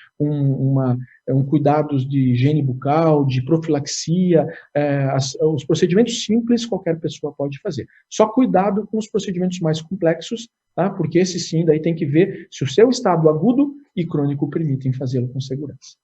[SPEAKER 2] cuidados de higiene bucal, de profilaxia, os procedimentos simples qualquer pessoa pode fazer. Só cuidado com os procedimentos mais complexos, tá? Porque esse sim, daí tem que ver se o seu estado agudo e crônico permitem fazê-lo com segurança.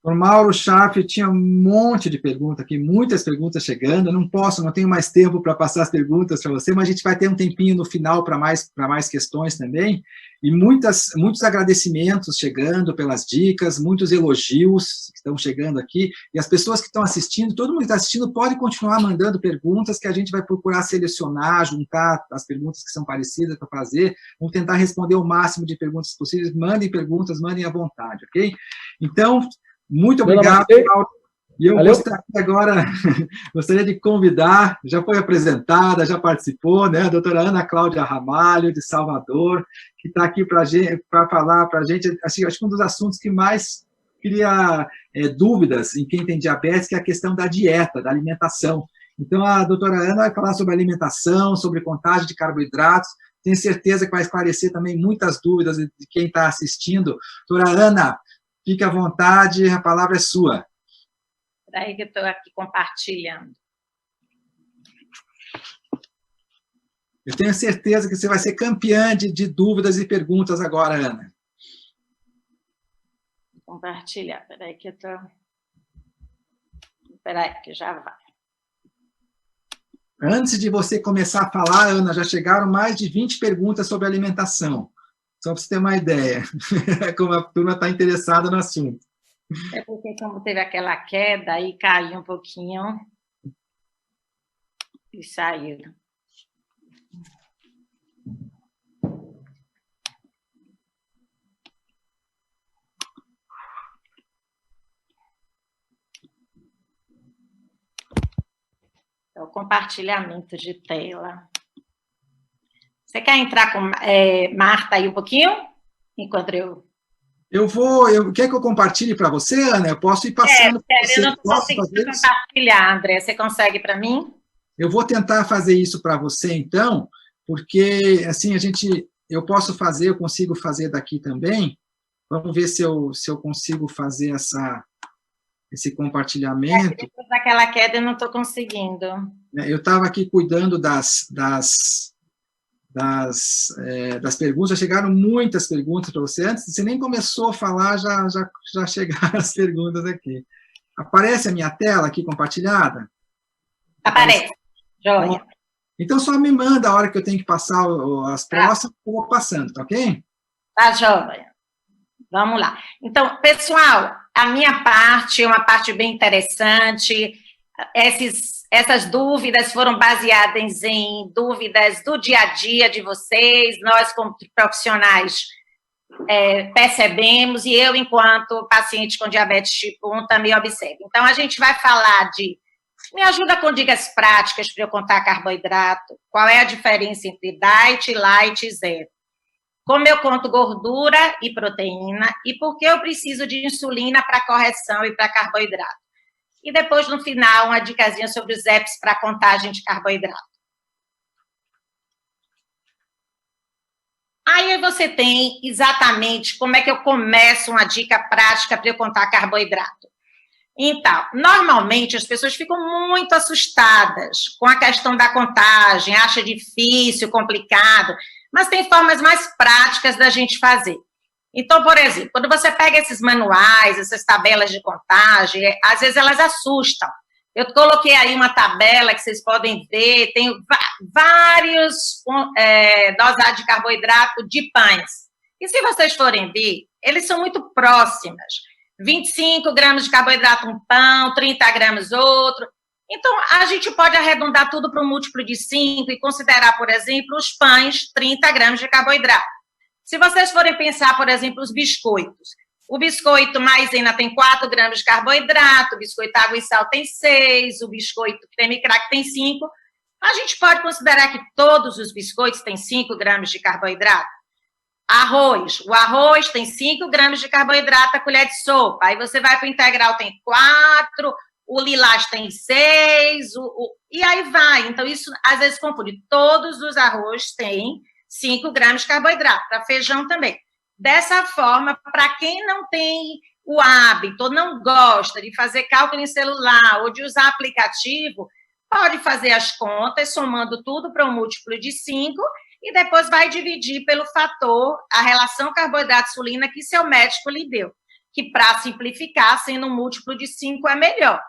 [SPEAKER 1] O Mauro Scharf tinha um monte de perguntas aqui, muitas perguntas chegando. Eu não tenho mais tempo para passar as perguntas para você, mas a gente vai ter um tempinho no final para mais questões também. E muitos agradecimentos chegando pelas dicas, muitos elogios que estão chegando aqui. E as pessoas que estão assistindo, todo mundo que está assistindo, pode continuar mandando perguntas que a gente vai procurar selecionar, juntar as perguntas que são parecidas para fazer. Vamos tentar responder o máximo de perguntas possíveis. Mandem perguntas, mandem à vontade, ok? Então, muito obrigado, Cláudia. E eu gostaria de convidar, já foi apresentada, já participou, né, a doutora Ana Cláudia Ramalho, de Salvador, que está aqui para falar para a gente, acho que um dos assuntos que mais cria dúvidas em quem tem diabetes, que é a questão da dieta, da alimentação. Então, a doutora Ana vai falar sobre alimentação, sobre contagem de carboidratos. Tenho certeza que vai esclarecer também muitas dúvidas de quem está assistindo. Doutora Ana, fique à vontade, a palavra é sua.
[SPEAKER 4] Espera aí que eu estou aqui compartilhando.
[SPEAKER 1] Eu tenho certeza que você vai ser campeã de dúvidas e perguntas agora, Ana.
[SPEAKER 4] Vou compartilhar, espera aí que eu estou... Espera aí que já vai.
[SPEAKER 1] Antes de você começar a falar, Ana, já chegaram mais de 20 perguntas sobre alimentação. Só para você ter uma ideia, como a turma está interessada no assunto.
[SPEAKER 4] É porque, como teve aquela queda, aí caiu um pouquinho e saiu. É o compartilhamento de tela. Você quer entrar com Marta aí um pouquinho? Enquanto
[SPEAKER 1] Quer que eu compartilhe para você, Ana? Eu posso ir passando para você.
[SPEAKER 4] Eu não estou conseguindo compartilhar, André. Você consegue para mim?
[SPEAKER 1] Eu vou tentar fazer isso para você, então, porque, assim, eu consigo fazer daqui também. Vamos ver se eu consigo fazer esse compartilhamento.
[SPEAKER 4] Depois daquela queda, eu não estou conseguindo.
[SPEAKER 1] Eu estava aqui cuidando das perguntas, já chegaram muitas perguntas para você. Antes, você nem começou a falar, já chegaram as perguntas aqui. Aparece a minha tela aqui compartilhada?
[SPEAKER 4] Aparece. Joia.
[SPEAKER 1] Então, só me manda a hora que eu tenho que passar as próximas, eu vou passando, tá ok?
[SPEAKER 4] Tá, joia. Vamos lá. Então, pessoal, a minha parte é uma parte bem interessante. Essas dúvidas foram baseadas em dúvidas do dia a dia de vocês, nós, como profissionais, percebemos, e eu, enquanto paciente com diabetes tipo 1, também observo. Então, a gente vai falar me ajuda com dicas práticas para eu contar carboidrato, qual é a diferença entre diet, light e zero, como eu conto gordura e proteína, e por que eu preciso de insulina para correção e para carboidrato. E depois, no final, uma dicasinha sobre os apps para contagem de carboidrato. Aí você tem exatamente como é que eu começo uma dica prática para eu contar carboidrato. Então, normalmente as pessoas ficam muito assustadas com a questão da contagem, acha difícil, complicado, mas tem formas mais práticas da gente fazer. Então, por exemplo, quando você pega esses manuais, essas tabelas de contagem, às vezes elas assustam. Eu coloquei aí uma tabela que vocês podem ver, tem vários dosagens de carboidrato de pães. E se vocês forem ver, eles são muito próximas. 25 gramas de carboidrato um pão, 30 gramas outro. Então, a gente pode arredondar tudo para um múltiplo de 5 e considerar, por exemplo, os pães 30 gramas de carboidrato. Se vocês forem pensar, por exemplo, os biscoitos, o biscoito maisena tem 4 gramas de carboidrato, o biscoito água e sal tem 6, o biscoito creme crack tem 5. A gente pode considerar que todos os biscoitos têm 5 gramas de carboidrato. Arroz, o arroz tem 5 gramas de carboidrato a colher de sopa, aí você vai para o integral, tem 4, o lilás tem 6, e aí vai. Então, isso às vezes confunde. Todos os arroz têm 5 gramas de carboidrato, para feijão também. Dessa forma, para quem não tem o hábito, ou não gosta de fazer cálculo em celular, ou de usar aplicativo, pode fazer as contas, somando tudo para um múltiplo de 5, e depois vai dividir pelo fator, a relação carboidrato-insulina que seu médico lhe deu, que para simplificar, sendo um múltiplo de 5 é melhor.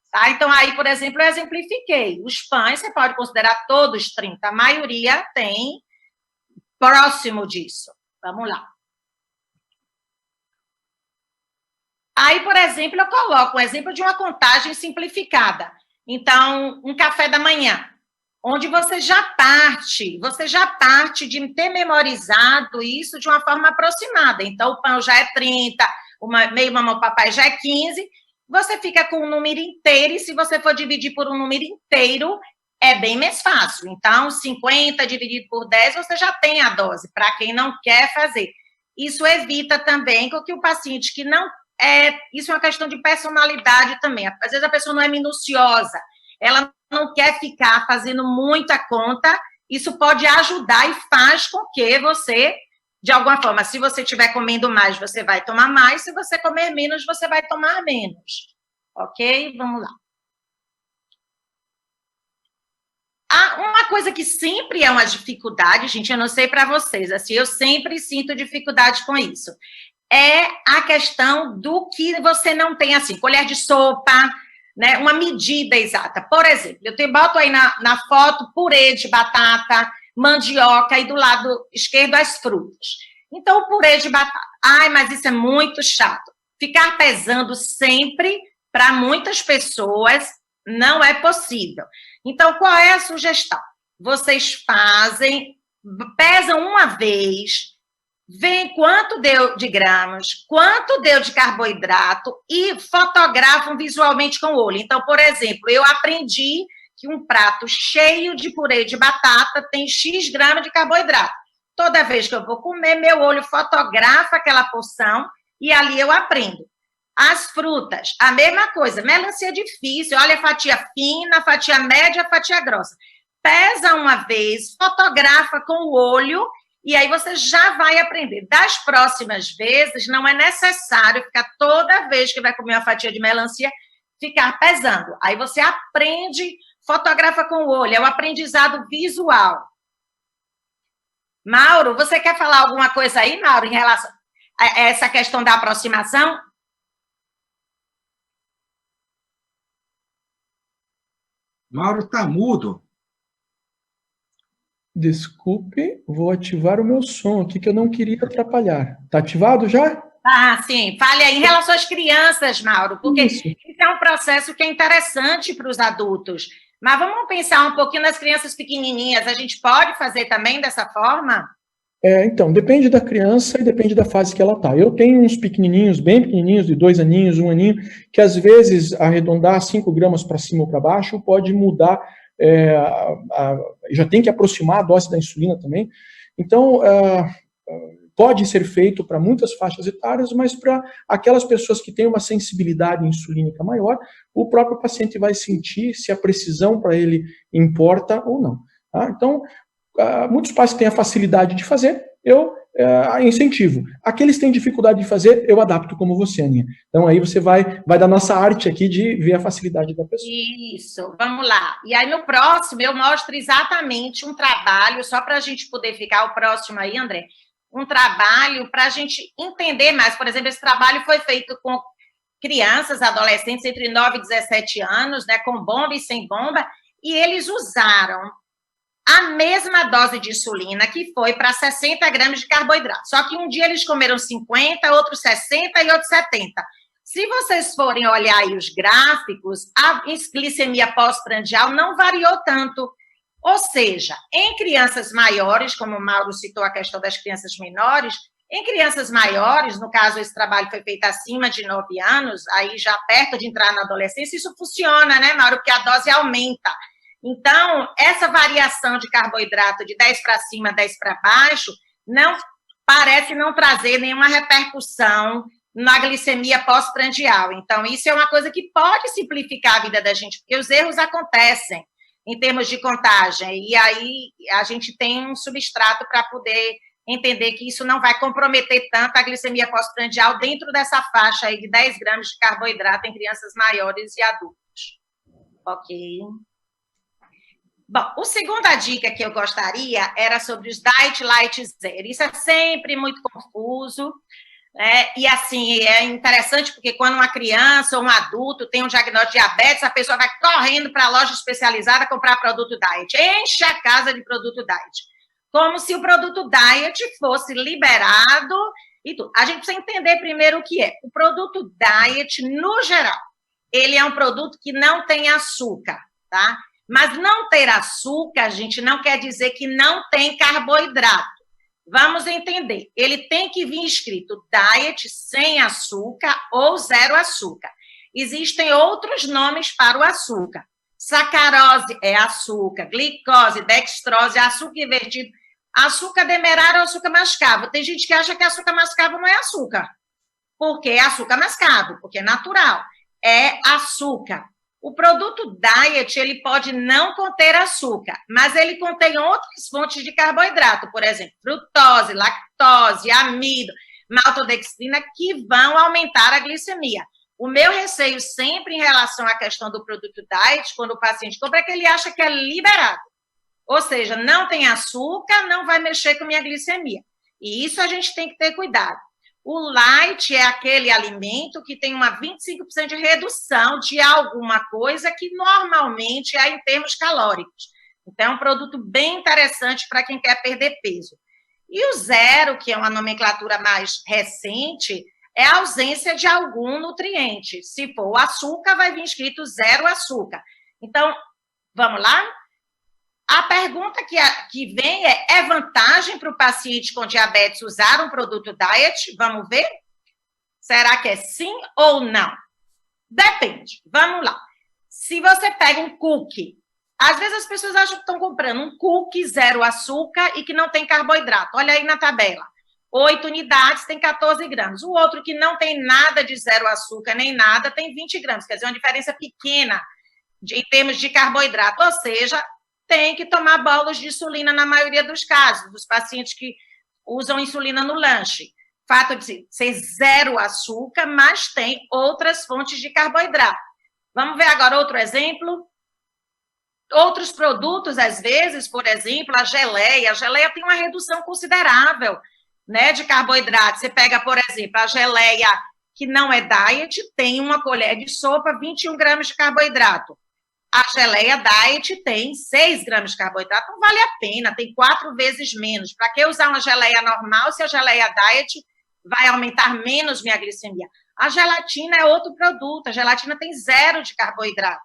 [SPEAKER 4] Tá? Então, aí, por exemplo, eu exemplifiquei. Os pães, você pode considerar todos 30, a maioria tem próximo disso. Vamos lá. Aí, por exemplo, eu coloco um exemplo de uma contagem simplificada. Então, um café da manhã, onde você já parte de ter memorizado isso de uma forma aproximada. Então, o pão já é 30, meio mamão papai já é 15, você fica com um número inteiro, e se você for dividir por um número inteiro, é bem mais fácil. Então, 50 dividido por 10, você já tem a dose, para quem não quer fazer. Isso evita também com que o paciente que não isso é uma questão de personalidade também. Às vezes a pessoa não é minuciosa, ela não quer ficar fazendo muita conta, isso pode ajudar e faz com que você, de alguma forma, se você estiver comendo mais, você vai tomar mais, se você comer menos, você vai tomar menos. Ok? Vamos lá. Uma coisa que sempre é uma dificuldade, gente, eu não sei para vocês, assim, eu sempre sinto dificuldade com isso, é a questão do que você não tem, assim, colher de sopa, né, uma medida exata. Por exemplo, eu boto aí na foto purê de batata, mandioca, e do lado esquerdo as frutas. Então, o purê de batata, mas isso é muito chato. Ficar pesando sempre, para muitas pessoas, não é possível. Então, qual é a sugestão? Vocês pesam uma vez, veem quanto deu de gramas, quanto deu de carboidrato e fotografam visualmente com o olho. Então, por exemplo, eu aprendi que um prato cheio de purê de batata tem X gramas de carboidrato. Toda vez que eu vou comer, meu olho fotografa aquela porção e ali eu aprendo. As frutas, a mesma coisa. Melancia é difícil, olha a fatia fina, a fatia média, a fatia grossa. Pesa uma vez, fotografa com o olho e aí você já vai aprender. Das próximas vezes, não é necessário ficar toda vez que vai comer uma fatia de melancia, ficar pesando. Aí você aprende, fotografa com o olho, é o aprendizado visual. Mauro, você quer falar alguma coisa aí, Mauro, em relação a essa questão da aproximação?
[SPEAKER 1] Mauro está mudo.
[SPEAKER 2] Desculpe, vou ativar o meu som aqui, que eu não queria atrapalhar. Está ativado já?
[SPEAKER 4] Sim. Fale aí em relação às crianças, Mauro, porque isso é um processo que é interessante para os adultos. Mas vamos pensar um pouquinho nas crianças pequenininhas. A gente pode fazer também dessa forma?
[SPEAKER 2] Então, depende da criança e depende da fase que ela está. Eu tenho uns pequenininhos, bem pequenininhos, de 2 aninhos, 1 aninho, que às vezes arredondar 5 gramas para cima ou para baixo pode mudar, já tem que aproximar a dose da insulina também. Então, pode ser feito para muitas faixas etárias, mas para aquelas pessoas que têm uma sensibilidade insulínica maior, o próprio paciente vai sentir se a precisão para ele importa ou não. Tá? Então, muitos pais que têm a facilidade de fazer, eu incentivo. Aqueles que têm dificuldade de fazer, eu adapto como você, Aninha. Então, aí você vai da nossa arte aqui de ver a facilidade da pessoa.
[SPEAKER 4] Isso, vamos lá. E aí, no próximo, eu mostro exatamente um trabalho, só para a gente poder ficar o próximo aí, André, um trabalho para a gente entender mais. Por exemplo, esse trabalho foi feito com crianças, adolescentes entre 9 e 17 anos, né, com bomba e sem bomba, e eles usaram a mesma dose de insulina que foi para 60 gramas de carboidrato. Só que um dia eles comeram 50, outros 60 e outros 70. Se vocês forem olhar aí os gráficos, a glicemia pós-prandial não variou tanto. Ou seja, em crianças maiores, como o Mauro citou a questão das crianças menores, em crianças maiores, no caso esse trabalho foi feito acima de 9 anos, aí já perto de entrar na adolescência, isso funciona, né, Mauro? Porque a dose aumenta. Então, essa variação de carboidrato de 10 para cima, 10 para baixo, não parece não trazer nenhuma repercussão na glicemia pós-prandial. Então, isso é uma coisa que pode simplificar a vida da gente, porque os erros acontecem em termos de contagem, e aí a gente tem um substrato para poder entender que isso não vai comprometer tanto a glicemia pós-prandial dentro dessa faixa aí de 10 gramas de carboidrato em crianças maiores e adultos. Ok? Bom, a segunda dica que eu gostaria era sobre os Diet Light Zero. Isso é sempre muito confuso, né? E assim, é interessante porque quando uma criança ou um adulto tem um diagnóstico de diabetes, a pessoa vai correndo para a loja especializada comprar produto diet, enche a casa de produto diet, como se o produto diet fosse liberado e tudo. A gente precisa entender primeiro o que é. O produto diet, no geral, ele é um produto que não tem açúcar, tá? Mas não ter açúcar, gente, não quer dizer que não tem carboidrato. Vamos entender. Ele tem que vir escrito diet sem açúcar ou zero açúcar. Existem outros nomes para o açúcar. Sacarose é açúcar, glicose, dextrose, açúcar invertido, açúcar demerara ou açúcar mascavo. Tem gente que acha que açúcar mascavo não é açúcar. Porque é açúcar mascavo, porque é natural. É açúcar. O produto diet, ele pode não conter açúcar, mas ele contém outras fontes de carboidrato, por exemplo, frutose, lactose, amido, maltodextrina, que vão aumentar a glicemia. O meu receio sempre em relação à questão do produto diet, quando o paciente compra, é que ele acha que é liberado. Ou seja, não tem açúcar, não vai mexer com minha glicemia. E isso a gente tem que ter cuidado. O light é aquele alimento que tem uma 25% de redução de alguma coisa que normalmente é em termos calóricos. Então, é um produto bem interessante para quem quer perder peso. E o zero, que é uma nomenclatura mais recente, é a ausência de algum nutriente. Se for o açúcar, vai vir escrito zero açúcar. Então, vamos lá? A pergunta que vem é vantagem para o paciente com diabetes usar um produto diet? Vamos ver? Será que é sim ou não? Depende. Vamos lá. Se você pega um cookie, às vezes as pessoas acham que estão comprando um cookie zero açúcar e que não tem carboidrato. Olha aí na tabela. 8 unidades tem 14 gramas. O outro que não tem nada de zero açúcar nem nada tem 20 gramas. Quer dizer, uma diferença pequena em termos de carboidrato. Ou seja, tem que tomar bolos de insulina na maioria dos casos, dos pacientes que usam insulina no lanche. Fato de ser zero açúcar, mas tem outras fontes de carboidrato. Vamos ver agora outro exemplo. Outros produtos, às vezes, por exemplo, a geleia tem uma redução considerável, né, de carboidrato. Você pega, por exemplo, a geleia que não é diet, tem uma colher de sopa, 21 gramas de carboidrato. A geleia diet tem 6 gramas de carboidrato, não vale a pena, tem 4 vezes menos. Para que usar uma geleia normal se a geleia diet vai aumentar menos minha glicemia? A gelatina é outro produto, a gelatina tem 0 de carboidrato.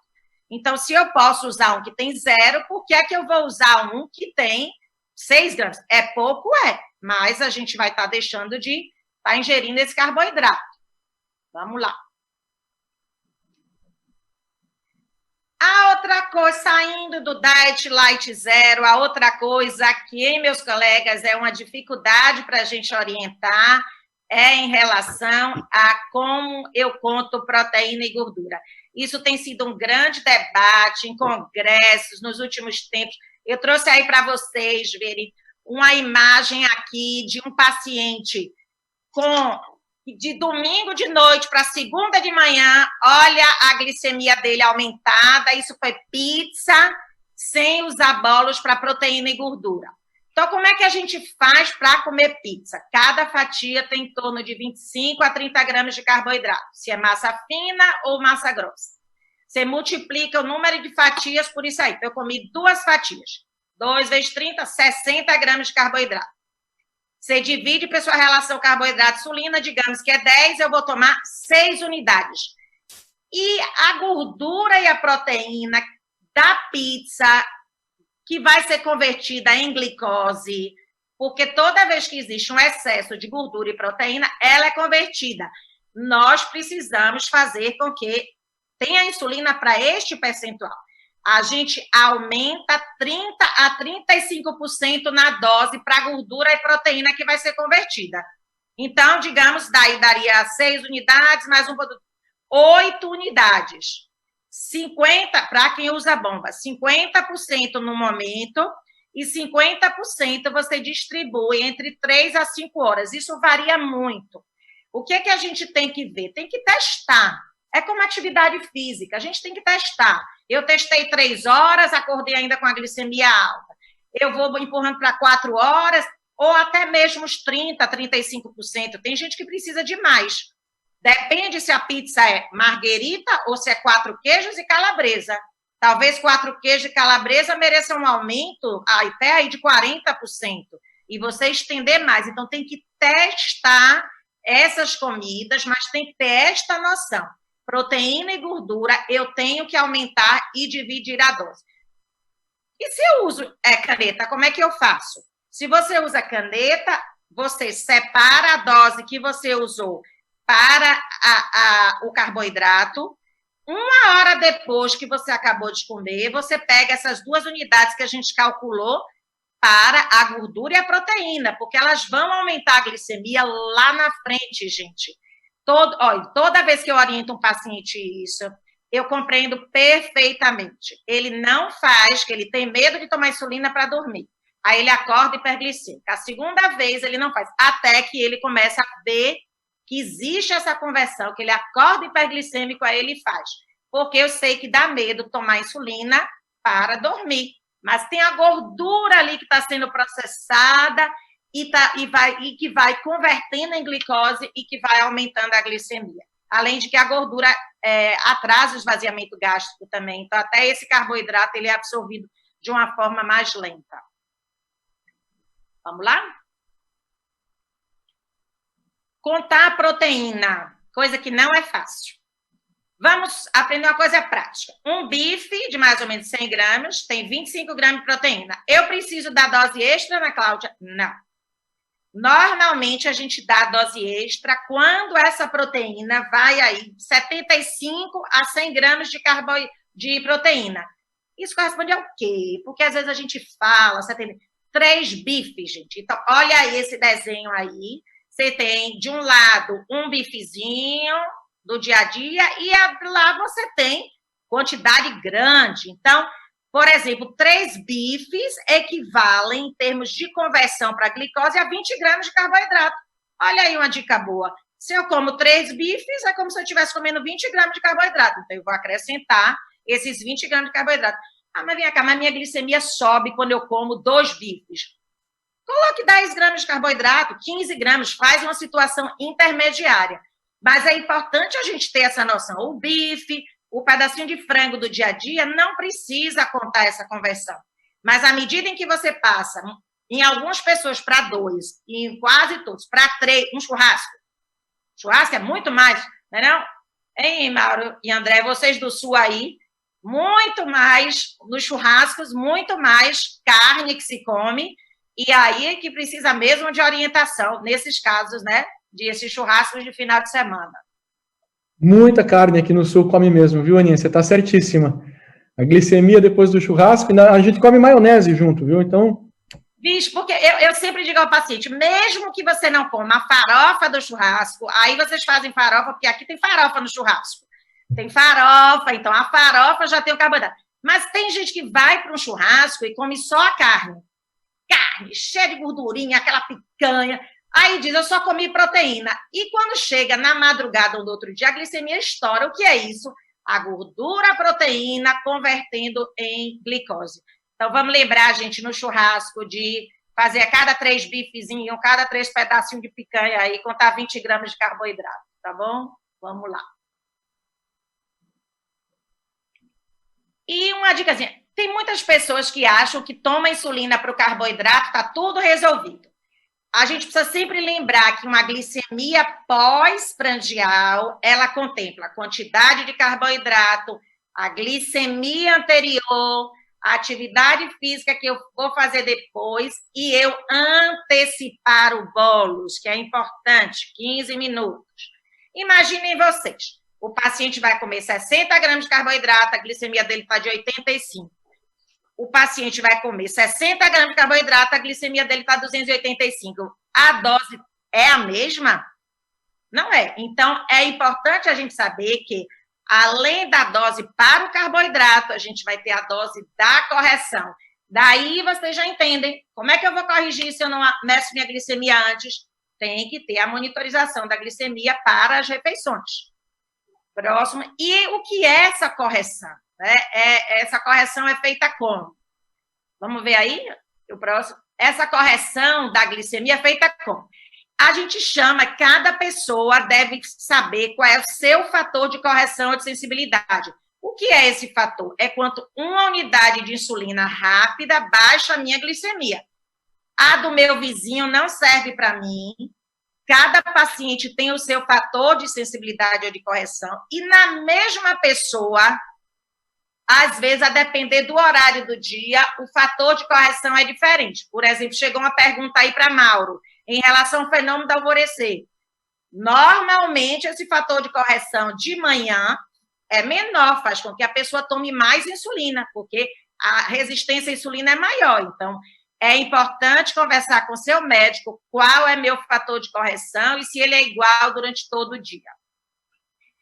[SPEAKER 4] Então, se eu posso usar um que tem 0, por que é que eu vou usar um que tem 6 gramas? É pouco? É, mas a gente vai estar deixando de estar ingerindo esse carboidrato. Vamos lá. A outra coisa, saindo do Diet Light Zero, a outra coisa que, hein, meus colegas, é uma dificuldade para a gente orientar, é em relação a como eu conto proteína e gordura. Isso tem sido um grande debate em congressos nos últimos tempos. Eu trouxe aí para vocês verem uma imagem aqui de um paciente de domingo de noite para segunda de manhã, olha a glicemia dele aumentada, isso foi pizza, sem usar bolos para proteína e gordura. Então, como é que a gente faz para comer pizza? Cada fatia tem em torno de 25 a 30 gramas de carboidrato, se é massa fina ou massa grossa. Você multiplica o número de fatias por isso aí. Então, eu comi 2 fatias, 2 vezes 30, 60 gramas de carboidrato. Você divide por sua relação carboidrato-insulina, digamos que é 10, eu vou tomar 6 unidades. E a gordura e a proteína da pizza, que vai ser convertida em glicose, porque toda vez que existe um excesso de gordura e proteína, ela é convertida. Nós precisamos fazer com que tenha insulina para este percentual. A gente aumenta 30% a 35% na dose para gordura e proteína que vai ser convertida. Então, digamos, daí daria 6 unidades, mais um produto, 8 unidades. 50, para quem usa bomba, 50% no momento e 50% você distribui entre 3 a 5 horas. Isso varia muito. O que é que a gente tem que ver? Tem que testar. É como atividade física, a gente tem que testar. Eu testei 3 horas, acordei ainda com a glicemia alta. Eu vou empurrando para 4 horas, ou até mesmo os 30%, 35%. Tem gente que precisa de mais. Depende se a pizza é marguerita ou se é 4 queijos e calabresa. Talvez 4 queijos e calabresa mereçam um aumento até aí de 40%. E você estender mais. Então, tem que testar essas comidas, mas tem que ter esta noção. Proteína e gordura, eu tenho que aumentar e dividir a dose. E se eu uso caneta, como é que eu faço? Se você usa caneta, você separa a dose que você usou para o carboidrato. 1 hora depois que você acabou de comer, você pega essas 2 unidades que a gente calculou para a gordura e a proteína, porque elas vão aumentar a glicemia lá na frente, gente. Toda vez que eu oriento um paciente isso, eu compreendo perfeitamente. Ele não faz, que ele tem medo de tomar insulina para dormir. Aí ele acorda hiperglicêmico. A segunda vez ele não faz, até que ele começa a ver que existe essa conversão, que ele acorda hiperglicêmico, aí ele faz. Porque eu sei que dá medo tomar insulina para dormir. Mas tem a gordura ali que está sendo processada e que vai convertendo em glicose e que vai aumentando a glicemia. Além de que a gordura atrasa o esvaziamento gástrico também. Então, até esse carboidrato ele é absorvido de uma forma mais lenta. Vamos lá? Contar a proteína, coisa que não é fácil. Vamos aprender uma coisa prática. Um bife de mais ou menos 100 gramas tem 25 gramas de proteína. Eu preciso dar dose extra, Ana Cláudia? Não. Normalmente, a gente dá dose extra quando essa proteína vai aí 75 a 100 gramas de proteína. Isso corresponde ao quê? Porque às vezes a gente fala, 3 bifes, gente. Então, olha aí esse desenho aí. Você tem, de um lado, um bifezinho do dia a dia e lá você tem quantidade grande. Então, por exemplo, 3 bifes equivalem, em termos de conversão para glicose, a 20 gramas de carboidrato. Olha aí uma dica boa. Se eu como 3 bifes, é como se eu estivesse comendo 20 gramas de carboidrato. Então, eu vou acrescentar esses 20 gramas de carboidrato. Ah, mas vem cá, mas minha glicemia sobe quando eu como 2 bifes. Coloque 10 gramas de carboidrato, 15 gramas, faz uma situação intermediária. Mas é importante a gente ter essa noção. O bife, o pedacinho de frango do dia a dia, não precisa contar essa conversão. Mas à medida em que você passa, em algumas pessoas para 2, e em quase todos, para 3, um churrasco. Churrasco é muito mais, não é não? Hein, Mauro e André, vocês do Sul aí, muito mais, nos churrascos, muito mais carne que se come, e aí é que precisa mesmo de orientação, nesses casos, né, de esses churrascos de final de semana.
[SPEAKER 2] Muita carne aqui no Sul come mesmo, viu, Aninha? Você está certíssima. A glicemia depois do churrasco, a gente come maionese junto, viu? Então...
[SPEAKER 4] Vixe, porque eu sempre digo ao paciente, mesmo que você não coma a farofa do churrasco, aí vocês fazem farofa, porque aqui tem farofa no churrasco. Tem farofa, então a farofa já tem o carboidrato. Mas tem gente que vai para um churrasco e come só a carne. Carne, cheia de gordurinha, aquela picanha. Aí diz, eu só comi proteína. E quando chega na madrugada ou no outro dia, a glicemia estoura. O que é isso? A gordura, a proteína, convertendo em glicose. Então, vamos lembrar, gente, no churrasco, de fazer a cada 3 bifezinhos, cada 3 pedacinhos de picanha aí, contar 20 gramas de carboidrato, tá bom? Vamos lá. E uma dicasinha, tem muitas pessoas que acham que toma insulina para o carboidrato, está tudo resolvido. A gente precisa sempre lembrar que uma glicemia pós-prandial, ela contempla a quantidade de carboidrato, a glicemia anterior, a atividade física que eu vou fazer depois e eu antecipar o bolos, que é importante, 15 minutos. Imaginem vocês, o paciente vai comer 60 gramas de carboidrato, a glicemia dele está de 85. O paciente vai comer 60 gramas de carboidrato, a glicemia dele está 285. A dose é a mesma? Não é. Então, é importante a gente saber que, além da dose para o carboidrato, a gente vai ter a dose da correção. Daí vocês já entendem como é que eu vou corrigir se eu não meço minha glicemia antes. Tem que ter a monitorização da glicemia para as refeições. Próximo. E o que é essa correção? Essa correção é feita como? Vamos ver aí? O próximo. Essa correção da glicemia é feita como? A gente chama, cada pessoa deve saber qual é o seu fator de correção ou de sensibilidade. O que é esse fator? É quanto uma unidade de insulina rápida baixa a minha glicemia. A do meu vizinho não serve para mim. Cada paciente tem o seu fator de sensibilidade ou de correção. E na mesma pessoa, às vezes, a depender do horário do dia, o fator de correção é diferente. Por exemplo, chegou uma pergunta aí para Mauro, em relação ao fenômeno do alvorecer. Normalmente, esse fator de correção de manhã é menor, faz com que a pessoa tome mais insulina, porque a resistência à insulina é maior. Então, é importante conversar com seu médico qual é meu fator de correção e se ele é igual durante todo o dia.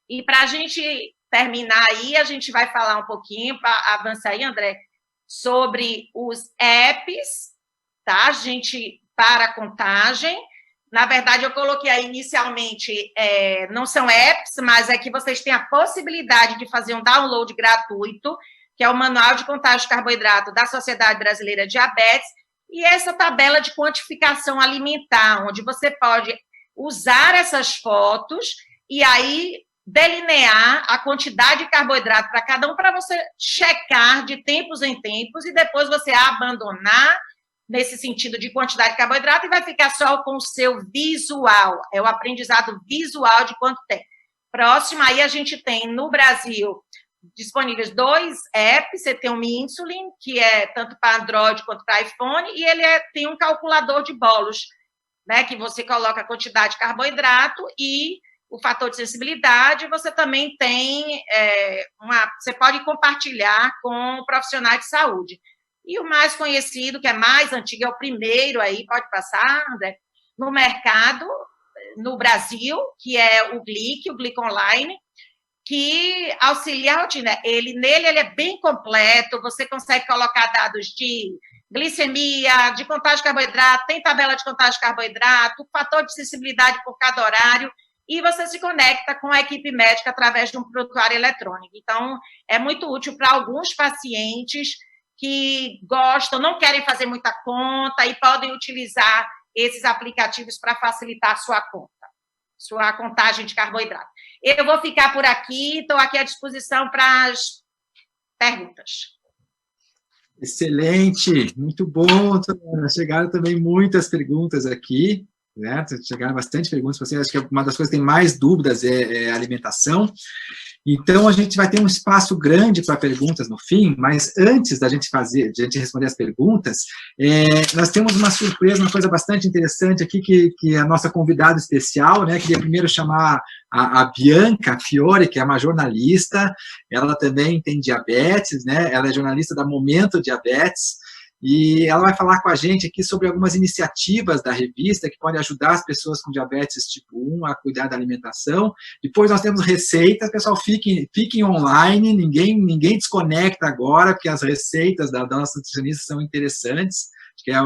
[SPEAKER 4] E para a gente terminar aí, a gente vai falar um pouquinho, avança aí, André, sobre os apps, tá? A gente para a contagem. Na verdade, eu coloquei aí inicialmente, não são apps, mas é que vocês têm a possibilidade de fazer um download gratuito, que é o Manual de Contagem de Carboidrato da Sociedade Brasileira de Diabetes, e essa tabela de quantificação alimentar, onde você pode usar essas fotos e aí delinear a quantidade de carboidrato para cada um, para você checar de tempos em tempos e depois você abandonar nesse sentido de quantidade de carboidrato e vai ficar só com o seu visual, é o aprendizado visual de quanto tem. Próximo, aí a gente tem no Brasil disponíveis 2 apps, você tem o Mi Insulin, que é tanto para Android quanto para iPhone, e ele tem um calculador de bolos, né, que você coloca a quantidade de carboidrato e o fator de sensibilidade, você também tem você pode compartilhar com profissionais de saúde. E o mais conhecido, que é mais antigo, é o primeiro aí, pode passar, André, no mercado, no Brasil, que é o Glic Online, que auxilia a rotina. Nele ele é bem completo, você consegue colocar dados de glicemia, de contagem de carboidrato, tem tabela de contagem de carboidrato, fator de sensibilidade por cada horário, e você se conecta com a equipe médica através de um prontuário eletrônico. Então, é muito útil para alguns pacientes que gostam, não querem fazer muita conta e podem utilizar esses aplicativos para facilitar a sua conta, sua contagem de carboidrato. Eu vou ficar por aqui, estou aqui à disposição para as perguntas.
[SPEAKER 1] Excelente, muito bom. Chegaram também muitas perguntas aqui, né? Chegaram bastante perguntas. Você acha que uma das coisas que tem mais dúvidas é a alimentação. Então, a gente vai ter um espaço grande para perguntas no fim, mas antes da gente responder as perguntas, nós temos uma surpresa, uma coisa bastante interessante aqui, que é a nossa convidada especial, né? Queria primeiro chamar a Bianca Fiore, que é uma jornalista, ela também tem diabetes, né? Ela é jornalista da Momento Diabetes, e ela vai falar com a gente aqui sobre algumas iniciativas da revista que podem ajudar as pessoas com diabetes tipo 1 a cuidar da alimentação. Depois nós temos receitas, pessoal, fiquem online, ninguém desconecta agora, porque as receitas da nossa nutricionista são interessantes, acho que é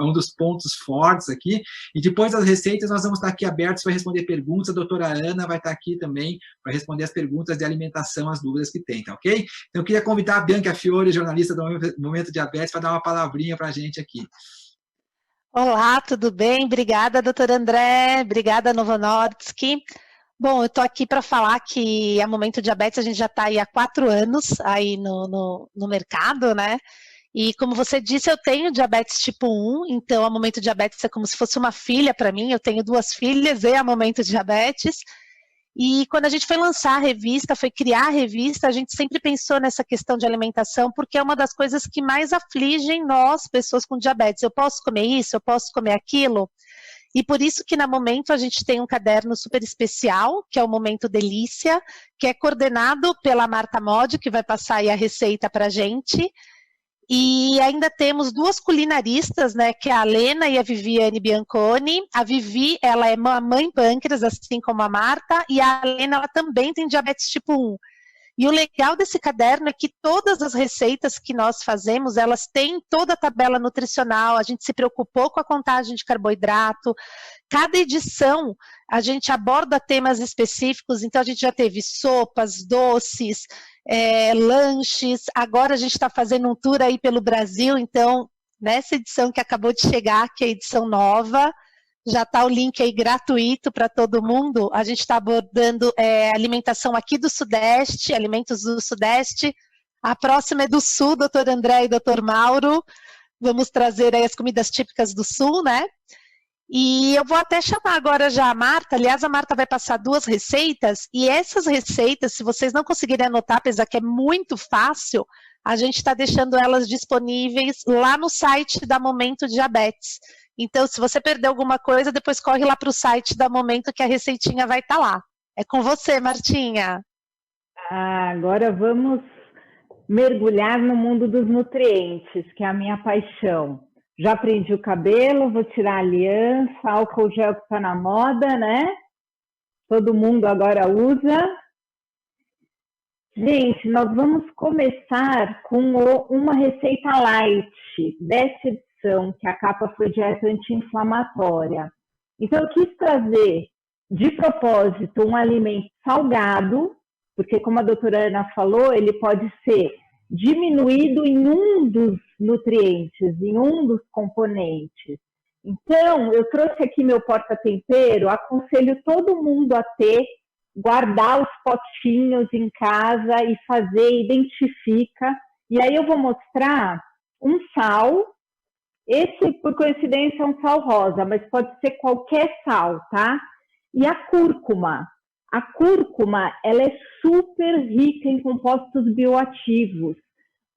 [SPEAKER 1] um dos pontos fortes aqui. E depois das receitas nós vamos estar aqui abertos para responder perguntas, a doutora Ana vai estar aqui também para responder as perguntas de alimentação, as dúvidas que tem, tá ok? Então eu queria convidar a Bianca Fiore, jornalista do Momento Diabetes, para dar uma palavrinha para a gente aqui.
[SPEAKER 5] Olá, tudo bem? Obrigada, doutor André, obrigada, Novo Nordisk. Bom, eu estou aqui para falar que a Momento Diabetes a gente já está aí há 4 anos aí no mercado, né? E como você disse, eu tenho diabetes tipo 1, então a Momento Diabetes é como se fosse uma filha para mim, eu tenho 2 filhas e a Momento Diabetes. E quando a gente foi lançar a revista, foi criar a revista, a gente sempre pensou nessa questão de alimentação, porque é uma das coisas que mais afligem nós, pessoas com diabetes. Eu posso comer isso, eu posso comer aquilo. E por isso que na Momento a gente tem um caderno super especial, que é o Momento Delícia, que é coordenado pela Marta Modi, que vai passar aí a receita para a gente. E ainda temos duas culinaristas, né, que é a Lena e a Viviane Bianconi. A Vivi, ela é mãe pâncreas, assim como a Marta, e a Lena, ela também tem diabetes tipo 1. E o legal desse caderno é que todas as receitas que nós fazemos, elas têm toda a tabela nutricional, a gente se preocupou com a contagem de carboidrato. Cada edição, a gente aborda temas específicos, então a gente já teve sopas, doces, lanches, agora a gente está fazendo um tour aí pelo Brasil, então, nessa edição que acabou de chegar, que é a edição nova, já está o link aí gratuito para todo mundo. A gente está abordando alimentação aqui do Sudeste, alimentos do Sudeste. A próxima é do Sul, doutor André e doutor Mauro. Vamos trazer aí as comidas típicas do Sul, né? E eu vou até chamar agora já a Marta. Aliás, a Marta vai passar duas receitas. E essas receitas, se vocês não conseguirem anotar, apesar que é muito fácil, a gente está deixando elas disponíveis lá no site da Momento Diabetes. Então, se você perdeu alguma coisa, depois corre lá para o site da Momento que a receitinha vai estar lá. É com você, Martinha.
[SPEAKER 3] Agora vamos mergulhar no mundo dos nutrientes, que é a minha paixão. Já prendi o cabelo, vou tirar a aliança, álcool gel que está na moda, né? Todo mundo agora usa. Gente, nós vamos começar com uma receita light dessa edição, que a capa foi dieta anti-inflamatória. Então, eu quis trazer, de propósito, um alimento salgado, porque, como a doutora Ana falou, ele pode ser diminuído em um dos nutrientes, em um dos componentes. Então, eu trouxe aqui meu porta-tempero, aconselho todo mundo a ter, guardar os potinhos em casa e fazer, identifica. E aí eu vou mostrar um sal. Esse, por coincidência, é um sal rosa, mas pode ser qualquer sal, tá? E a cúrcuma. A cúrcuma, ela é super rica em compostos bioativos.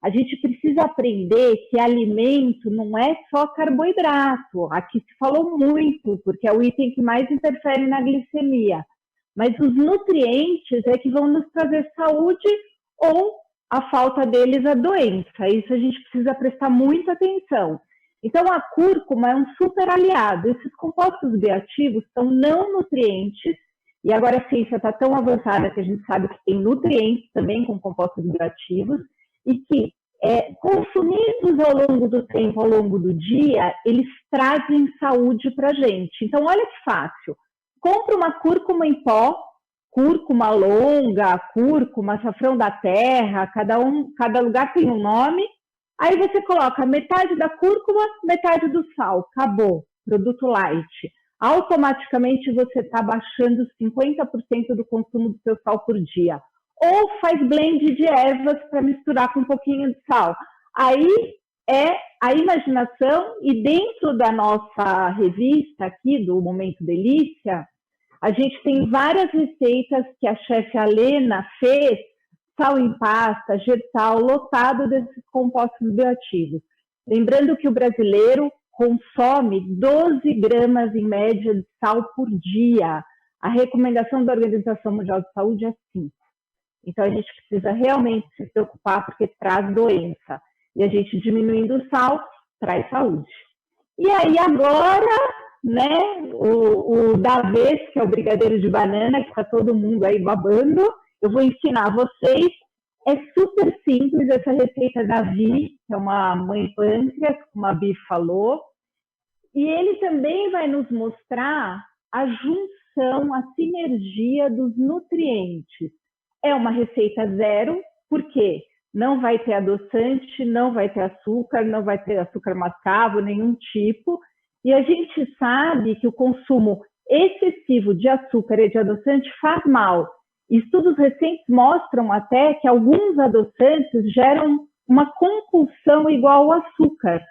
[SPEAKER 3] A gente precisa aprender que alimento não é só carboidrato. Aqui se falou muito, porque é o item que mais interfere na glicemia. Mas os nutrientes é que vão nos trazer saúde ou a falta deles a doença. Isso a gente precisa prestar muita atenção. Então, a cúrcuma é um super aliado. Esses compostos bioativos são não nutrientes, e agora a ciência está tão avançada que a gente sabe que tem nutrientes também com compostos bioativos, e que, consumidos ao longo do tempo, ao longo do dia, eles trazem saúde para a gente. Então, olha que fácil. Compra uma cúrcuma em pó, cúrcuma longa, cúrcuma, açafrão da terra, cada lugar tem um nome. Aí você coloca metade da cúrcuma, metade do sal. Acabou. Produto light. Automaticamente você está baixando 50% do consumo do seu sal por dia. Ou faz blend de ervas para misturar com um pouquinho de sal. Aí é a imaginação, e dentro da nossa revista aqui, do Momento Delícia, a gente tem várias receitas que a chefe Alena fez, sal em pasta, gersal, lotado desses compostos bioativos. Lembrando que o brasileiro consome 12 gramas em média de sal por dia. A recomendação da Organização Mundial de Saúde é 5. Então, a gente precisa realmente se preocupar, porque traz doença. E a gente diminuindo o sal, traz saúde. E aí, agora, né, o da vez, que é o brigadeiro de banana, que está todo mundo aí babando, eu vou ensinar vocês. É super simples essa receita da Vi, que é uma mãe pâncreas, como a Bi falou. E ele também vai nos mostrar a junção, a sinergia dos nutrientes. É uma receita zero, porque não vai ter adoçante, não vai ter açúcar mascavo, nenhum tipo. E a gente sabe que o consumo excessivo de açúcar e de adoçante faz mal. Estudos recentes mostram até que alguns adoçantes geram uma compulsão igual ao açúcar.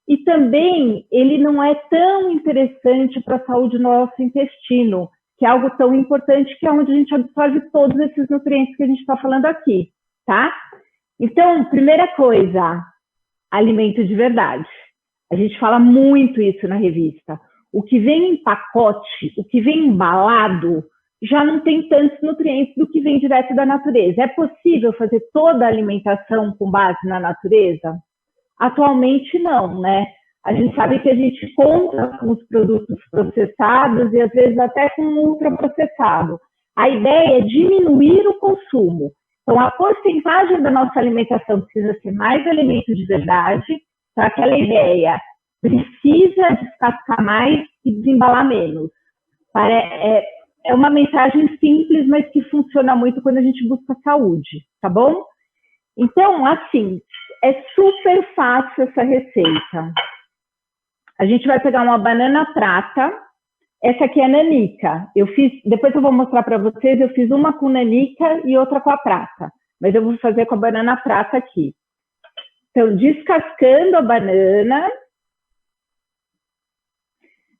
[SPEAKER 3] E também ele não é tão interessante para a saúde do nosso intestino, que é algo tão importante, que é onde a gente absorve todos esses nutrientes que a gente está falando aqui, tá? Então, primeira coisa, alimento de verdade. A gente fala muito isso na revista. O que vem em pacote, o que vem embalado, já não tem tantos nutrientes do que vem direto da natureza. É possível fazer toda a alimentação com base na natureza? Atualmente não, né? A gente sabe que a gente compra com os produtos processados e às vezes até com ultraprocessado. A ideia é diminuir o consumo. Então, a porcentagem da nossa alimentação precisa ser mais alimento de verdade, para aquela ideia precisa descascar mais e desembalar menos. É uma mensagem simples, mas que funciona muito quando a gente busca saúde, tá bom? Então, assim, é super fácil essa receita. A gente vai pegar uma banana prata. Essa aqui é nanica. Depois eu vou mostrar para vocês, eu fiz uma com nanica e outra com a prata. Mas eu vou fazer com a banana prata aqui. Então, descascando a banana.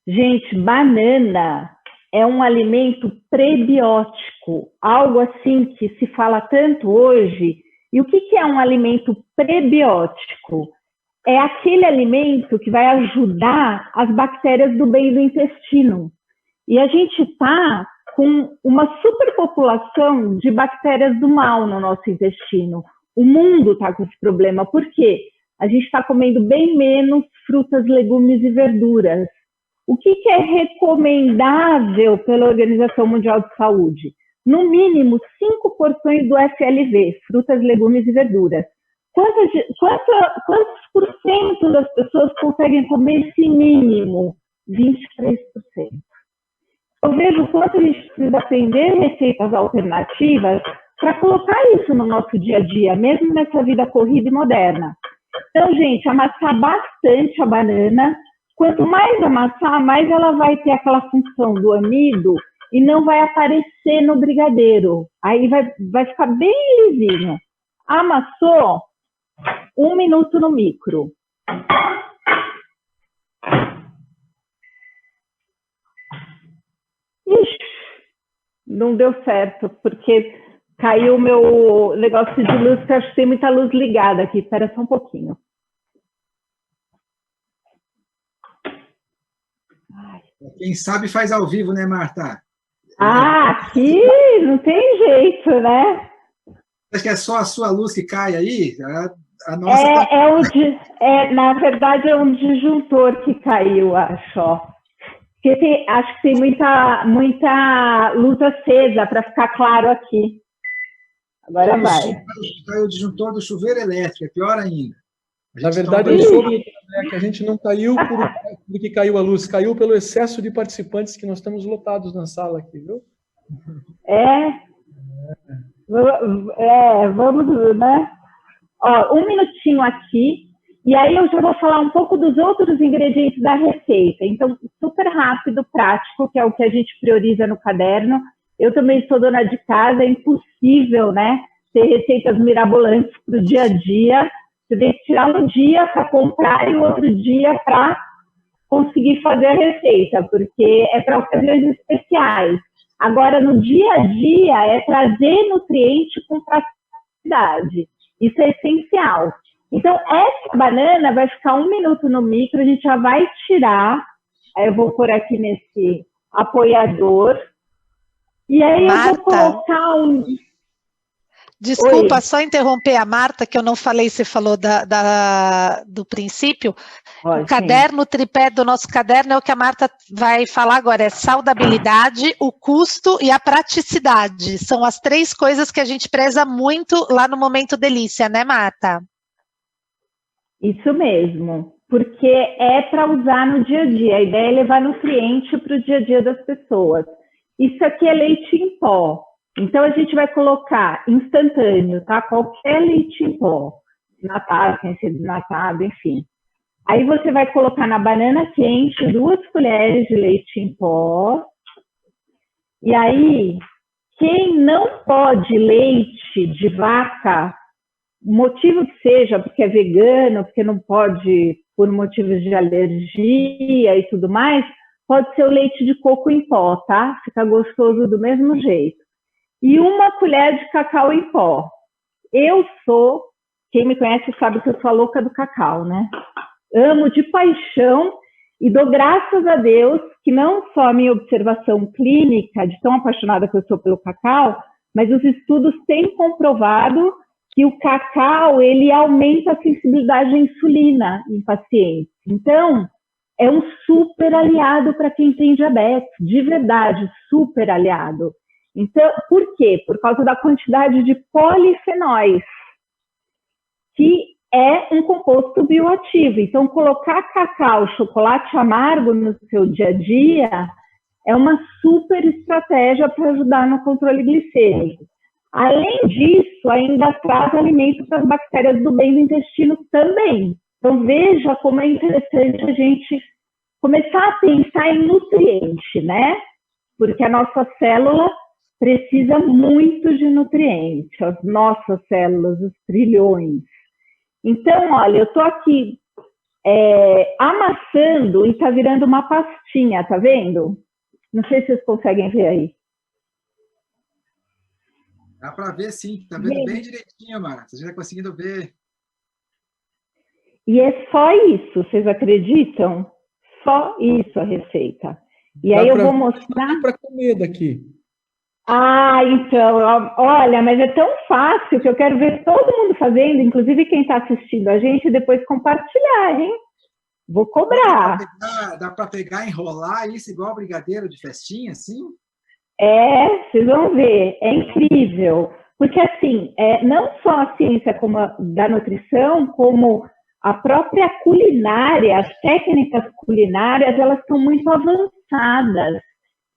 [SPEAKER 3] Gente, banana é um alimento prebiótico. Algo assim que se fala tanto hoje. E o que é um alimento prebiótico? É aquele alimento que vai ajudar as bactérias do bem do intestino. E a gente está com uma superpopulação de bactérias do mal no nosso intestino. O mundo está com esse problema. Por quê? A gente está comendo bem menos frutas, legumes e verduras. O que é recomendável pela Organização Mundial de Saúde? No mínimo 5 porções do FLV, frutas, legumes e verduras. Quantos por cento das pessoas conseguem comer esse mínimo? 23%. Eu vejo o quanto a gente precisa aprender receitas alternativas para colocar isso no nosso dia a dia, mesmo nessa vida corrida e moderna. Então, gente, amassar bastante a banana. Quanto mais amassar, mais ela vai ter aquela função do amido e não vai aparecer no brigadeiro. Aí vai ficar bem lisinho. Amassou? 1 minuto no micro. Ixi, não deu certo, porque caiu o meu negócio de luz, que eu acho que tem muita luz ligada aqui. Espera só um pouquinho.
[SPEAKER 1] Quem sabe faz ao vivo, né, Marta?
[SPEAKER 3] Aqui não tem jeito, né?
[SPEAKER 1] Acho que é só a sua luz que cai aí? A nossa
[SPEAKER 3] na verdade, é um disjuntor que caiu, acho. Porque acho que tem muita luz acesa para ficar claro aqui. Agora vai.
[SPEAKER 1] Caiu o disjuntor do chuveiro elétrico, é pior ainda.
[SPEAKER 2] Na verdade, eu soube que a gente não caiu por que caiu a luz, caiu pelo excesso de participantes que nós estamos lotados na sala aqui, viu?
[SPEAKER 3] Vamos, né? Ó, 1 minutinho aqui, e aí eu já vou falar um pouco dos outros ingredientes da receita. Então, super rápido, prático, que é o que a gente prioriza no caderno. Eu também sou dona de casa, é impossível, né, ter receitas mirabolantes para o dia a dia. Você tem que tirar um dia para comprar e o outro dia para conseguir fazer a receita, porque é para ocasiões especiais. Agora, no dia a dia, é trazer nutriente com praticidade. Isso é essencial. Então, essa banana vai ficar 1 minuto no micro, a gente já vai tirar. Aí eu vou pôr aqui nesse apoiador. E aí Marta, eu vou colocar um...
[SPEAKER 5] Desculpa, só interromper a Marta, que eu não falei, você falou do princípio. O caderno, o tripé do nosso caderno é o que a Marta vai falar agora, é saudabilidade, o custo e a praticidade. São as 3 coisas que a gente preza muito lá no Momento Delícia, né, Marta?
[SPEAKER 3] Isso mesmo, porque é para usar no dia a dia. A ideia é levar nutriente para o dia a dia das pessoas. Isso aqui é leite em pó. Então, a gente vai colocar instantâneo, tá? Qualquer leite em pó. Desnatado, sem ser desnatado, enfim. Aí você vai colocar na banana quente 2 colheres de leite em pó. E aí, quem não pode leite de vaca, motivo que seja, porque é vegano, porque não pode por motivos de alergia e tudo mais, pode ser o leite de coco em pó, tá? Fica gostoso do mesmo jeito. E 1 colher de cacau em pó. Quem me conhece sabe que eu sou a louca do cacau, né? Amo de paixão e dou graças a Deus que não só a minha observação clínica, de tão apaixonada que eu sou pelo cacau, mas os estudos têm comprovado que o cacau, ele aumenta a sensibilidade à insulina em pacientes. Então, é um super aliado para quem tem diabetes, de verdade, super aliado. Então, por quê? Por causa da quantidade de polifenóis, que é um composto bioativo. Então, colocar cacau, chocolate amargo no seu dia a dia é uma super estratégia para ajudar no controle glicêmico. Além disso, ainda traz alimento para as bactérias do bem do intestino também. Então, veja como é interessante a gente começar a pensar em nutriente, né? Porque a nossa célula precisa muito de nutriente, as nossas células, os trilhões. Então, olha, eu estou aqui amassando e está virando uma pastinha, tá vendo? Não sei se vocês conseguem ver aí.
[SPEAKER 1] Dá para ver, sim. Está vendo bem direitinho, Marta. Você já está conseguindo ver.
[SPEAKER 3] E é só isso, vocês acreditam? Só isso a receita. E aí eu vou mostrar...
[SPEAKER 2] para comer daqui.
[SPEAKER 3] Ah, então, olha, mas é tão fácil que eu quero ver todo mundo fazendo, inclusive quem está assistindo a gente, depois compartilhar, hein? Vou cobrar.
[SPEAKER 1] Dá para pegar, enrolar isso igual brigadeiro de festinha, assim?
[SPEAKER 3] É, vocês vão ver, é incrível. Porque, assim, não só a ciência da nutrição, como a própria culinária, as técnicas culinárias, elas estão muito avançadas.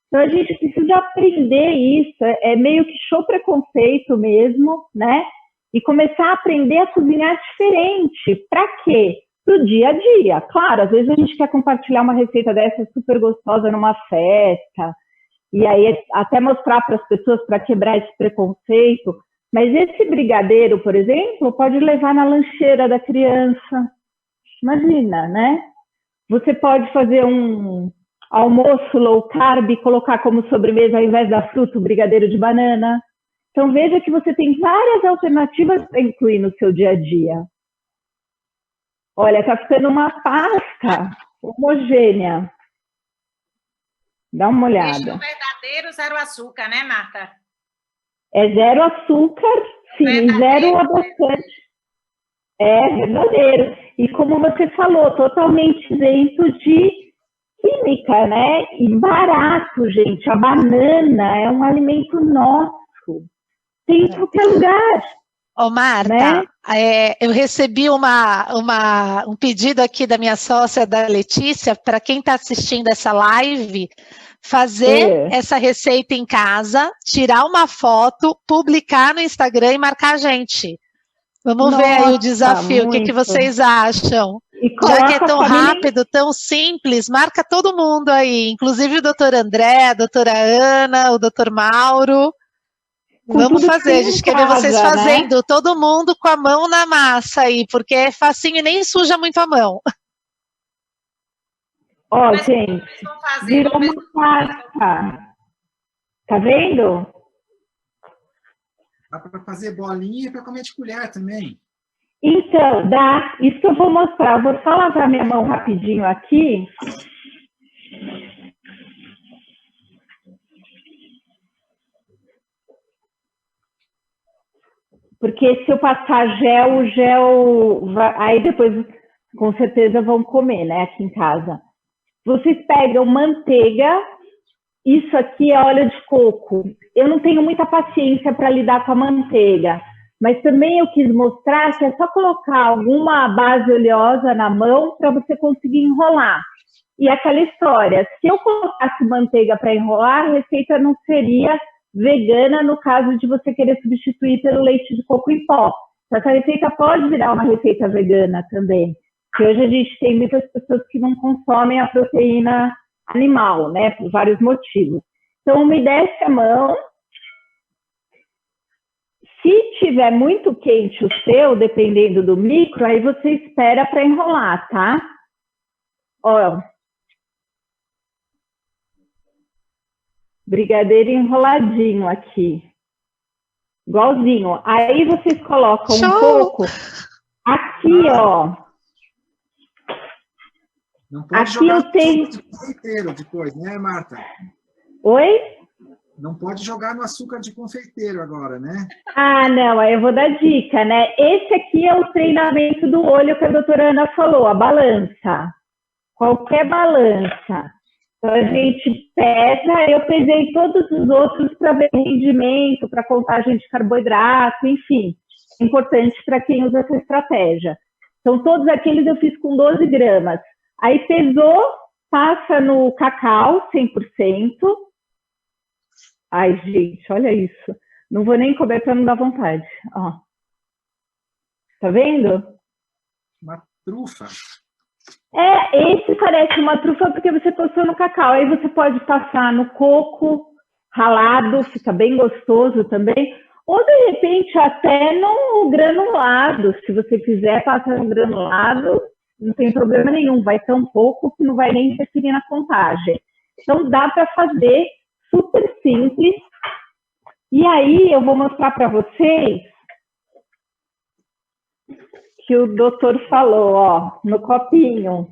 [SPEAKER 3] Então, a gente precisa aprender isso, é meio que show preconceito mesmo, né? E começar a aprender a cozinhar diferente. Para quê? Para o dia a dia. Claro, às vezes a gente quer compartilhar uma receita dessa super gostosa numa festa, e aí até mostrar para as pessoas para quebrar esse preconceito. Mas esse brigadeiro, por exemplo, pode levar na lancheira da criança. Imagina, né? Você pode fazer um almoço low carb e colocar como sobremesa, ao invés da fruta, o brigadeiro de banana. Então, veja que você tem várias alternativas para incluir no seu dia a dia. Olha, está ficando uma pasta homogênea. Dá uma olhada.
[SPEAKER 4] Este é o verdadeiro zero açúcar, né, Marta?
[SPEAKER 3] É zero açúcar, sim, zero adoçante. É verdadeiro. E como você falou, totalmente isento de química, né? E barato, gente. A banana é um alimento nosso. Tem em qualquer lugar.
[SPEAKER 5] Ô, Marta, né? Eu recebi um pedido aqui da minha sócia, da Letícia, para quem está assistindo essa live, fazer essa receita em casa, tirar uma foto, publicar no Instagram e marcar a gente. Vamos ver aí o desafio, o que vocês acham? Já que é tão rápido, tão simples, marca todo mundo aí, inclusive o doutor André, a doutora Ana, o doutor Mauro. Vamos fazer, a gente quer ver vocês fazendo, né? Todo mundo com a mão na massa aí, porque é facinho e nem suja muito a mão.
[SPEAKER 3] Ó, gente, virou uma pasta. Tá vendo?
[SPEAKER 1] Dá para fazer bolinha e para comer de colher também.
[SPEAKER 3] Então, dá. Isso que eu vou mostrar. Eu vou só lavar minha mão rapidinho aqui. Porque se eu passar gel, o gel vai... Aí depois, com certeza, vão comer, né, aqui em casa. Vocês pegam manteiga, isso aqui é óleo de coco. Eu não tenho muita paciência para lidar com a manteiga, mas também eu quis mostrar que é só colocar alguma base oleosa na mão para você conseguir enrolar. E aquela história, se eu colocasse manteiga para enrolar, a receita não seria vegana no caso de você querer substituir pelo leite de coco em pó. Essa receita pode virar uma receita vegana também. Porque hoje a gente tem muitas pessoas que não consomem a proteína animal, né? Por vários motivos. Então, umedece a mão. Se tiver muito quente o seu, dependendo do micro, aí você espera para enrolar, tá? Ó. Brigadeiro enroladinho aqui. Igualzinho. Aí vocês colocam um pouco aqui, ó.
[SPEAKER 1] Não pode
[SPEAKER 3] aqui eu tenho
[SPEAKER 1] inteiro depois, né, Marta?
[SPEAKER 3] Oi?
[SPEAKER 1] Não pode jogar no açúcar de confeiteiro agora, né?
[SPEAKER 3] Ah, não, aí eu vou dar dica, né? Esse aqui é o treinamento do olho que a doutora Ana falou, a balança. Qualquer balança. Então, a gente pesa, eu pesei todos os outros para ver rendimento, para contagem de carboidrato, enfim. É importante para quem usa essa estratégia. Então, todos aqueles eu fiz com 12 gramas. Aí pesou, passa no cacau, 100%. Ai, gente, olha isso. Não vou nem comer para não dar vontade. Ó. Tá vendo?
[SPEAKER 1] Uma trufa.
[SPEAKER 3] Esse parece uma trufa porque você passou no cacau. Aí você pode passar no coco ralado, fica bem gostoso também. Ou, de repente, até no granulado. Se você quiser passar no granulado, não tem problema nenhum. Vai tão pouco que não vai nem interferir na contagem. Então, dá para fazer super simples. E aí, eu vou mostrar para vocês que o doutor falou, ó, no copinho.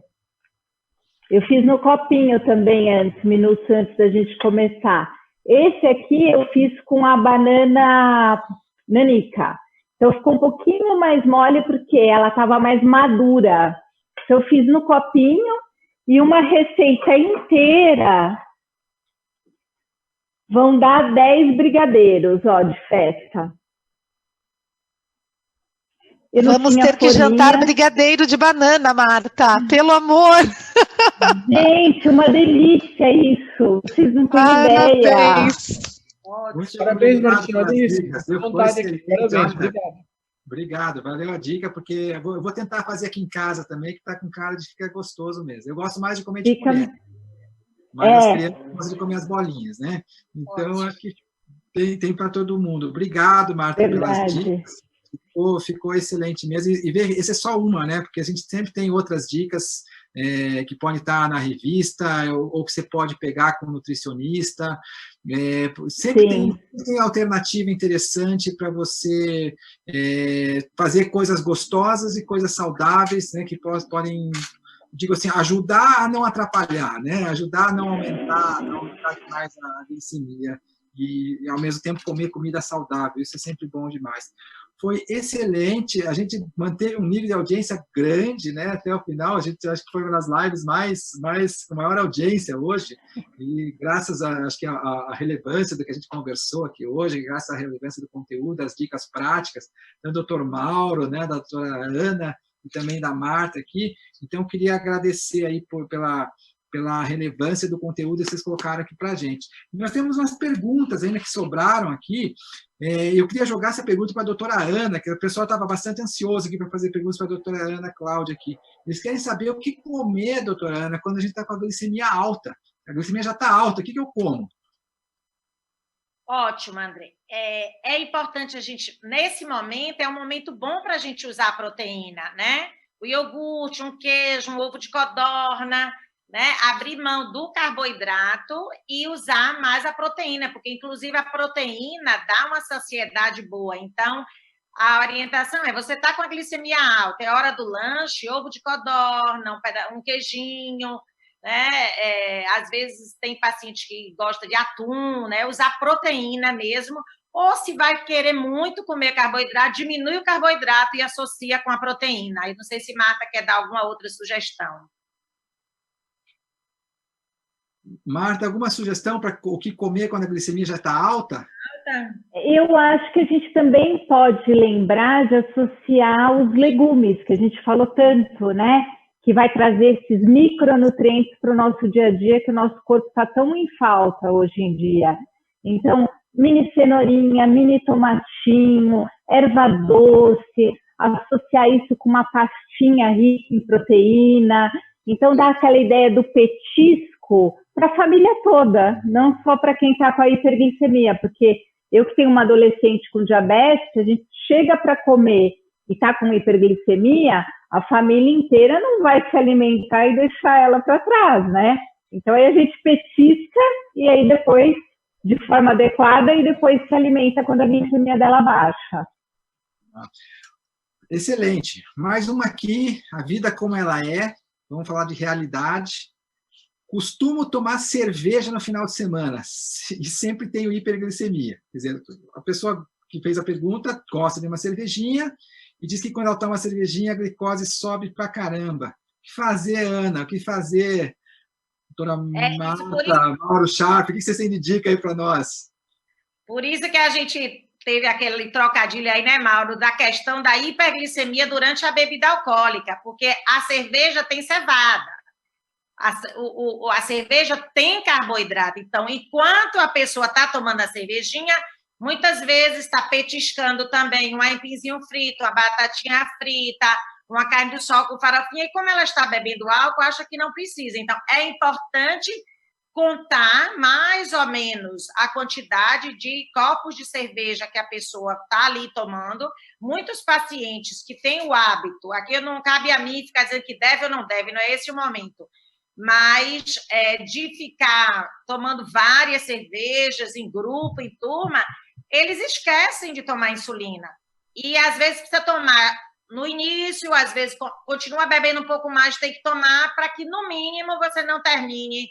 [SPEAKER 3] Eu fiz no copinho também antes, minutos antes da gente começar. Esse aqui eu fiz com a banana nanica. Então ficou um pouquinho mais mole porque ela estava mais madura. Então eu fiz no copinho e uma receita inteira vão dar 10 brigadeiros, ó, de festa.
[SPEAKER 5] Vamos ter que jantar brigadeiro de banana, Marta, pelo amor.
[SPEAKER 3] Gente, uma delícia isso. Vocês não têm ideia.
[SPEAKER 2] Parabéns, Martinho.
[SPEAKER 1] Obrigado, valeu a dica, porque eu vou tentar fazer aqui em casa também, que está com cara de ficar gostoso mesmo. Eu gosto mais de comer de colher, mas as crianças gostam de comer as bolinhas, né? Então, acho que tem para todo mundo. Obrigado, Marta, pelas dicas. Ficou excelente mesmo. E ver, esse é só uma, né? Porque a gente sempre tem outras dicas que podem estar na revista ou que você pode pegar com o nutricionista. Sempre tem alternativa interessante para você fazer coisas gostosas e coisas saudáveis, né? Que podem, digo assim, ajudar a não atrapalhar, né? Ajudar a não aumentar mais a glicemia e, ao mesmo tempo, comer comida saudável. Isso é sempre bom demais. Foi excelente, a gente manteve um nível de audiência grande, né, até o final. A gente acho que foi uma das lives com maior audiência hoje, e graças à relevância do que a gente conversou aqui hoje, graças à relevância do conteúdo, das dicas práticas, do doutor Mauro, né, da doutora Ana e também da Marta aqui. Então, eu queria agradecer aí pela relevância do conteúdo que vocês colocaram aqui para a gente. E nós temos umas perguntas ainda que sobraram aqui. Eu queria jogar essa pergunta para a doutora Ana, que o pessoal estava bastante ansioso aqui para fazer perguntas para a doutora Ana Cláudia aqui. Eles querem saber o que comer, doutora Ana, quando a gente está com a glicemia alta. A glicemia já está alta, o que eu como?
[SPEAKER 4] Ótimo, André. É importante a gente, nesse momento, é um momento bom para a gente usar a proteína, né? O iogurte, um queijo, um ovo de codorna, né? Abrir mão do carboidrato e usar mais a proteína, porque, inclusive, a proteína dá uma saciedade boa. Então, a orientação é, você está com a glicemia alta, é hora do lanche, ovo de codorna, um queijinho, né? Às vezes tem paciente que gosta de atum, né? Usar proteína mesmo, ou se vai querer muito comer carboidrato, diminui o carboidrato e associa com a proteína. Aí não sei se Marta quer dar alguma outra sugestão.
[SPEAKER 1] Marta, alguma sugestão para o que comer quando a glicemia já está alta?
[SPEAKER 3] Eu acho que a gente também pode lembrar de associar os legumes, que a gente falou tanto, né? Que vai trazer esses micronutrientes para o nosso dia a dia, que o nosso corpo está tão em falta hoje em dia. Então, mini cenourinha, mini tomatinho, erva doce, associar isso com uma pastinha rica em proteína. Então, dá aquela ideia do petisco para a família toda, não só para quem está com a hiperglicemia, porque eu que tenho uma adolescente com diabetes, a gente chega para comer e está com hiperglicemia, a família inteira não vai se alimentar e deixar ela para trás, né? Então, aí a gente petisca e aí depois, de forma adequada, e depois se alimenta quando a glicemia dela baixa.
[SPEAKER 1] Excelente. Mais uma aqui, a vida como ela é. Vamos falar de realidade. Costumo tomar cerveja no final de semana e sempre tenho hiperglicemia. Quer dizer, a pessoa que fez a pergunta gosta de uma cervejinha e diz que quando ela toma uma cervejinha, a glicose sobe pra caramba. O que fazer, Ana? O que fazer, doutora Marta, Mauro Sharp? O que vocês têm de dica aí para nós?
[SPEAKER 4] Por isso que a gente teve aquele trocadilho aí, né, Mauro, da questão da hiperglicemia durante a bebida alcoólica, porque a cerveja tem cevada. A cerveja tem carboidrato. Então, enquanto a pessoa está tomando a cervejinha, muitas vezes está petiscando também um aipimzinho frito, uma batatinha frita, uma carne do sol com farofinha, e como ela está bebendo álcool, acha que não precisa. Então, é importante contar mais ou menos a quantidade de copos de cerveja que a pessoa está ali tomando. Muitos pacientes que têm o hábito, aqui não cabe a mim ficar dizendo que deve ou não deve, não é esse o momento, mas de ficar tomando várias cervejas em grupo, em turma, eles esquecem de tomar insulina. E, às vezes, precisa tomar no início, às vezes, continua bebendo um pouco mais, tem que tomar para que, no mínimo, você não termine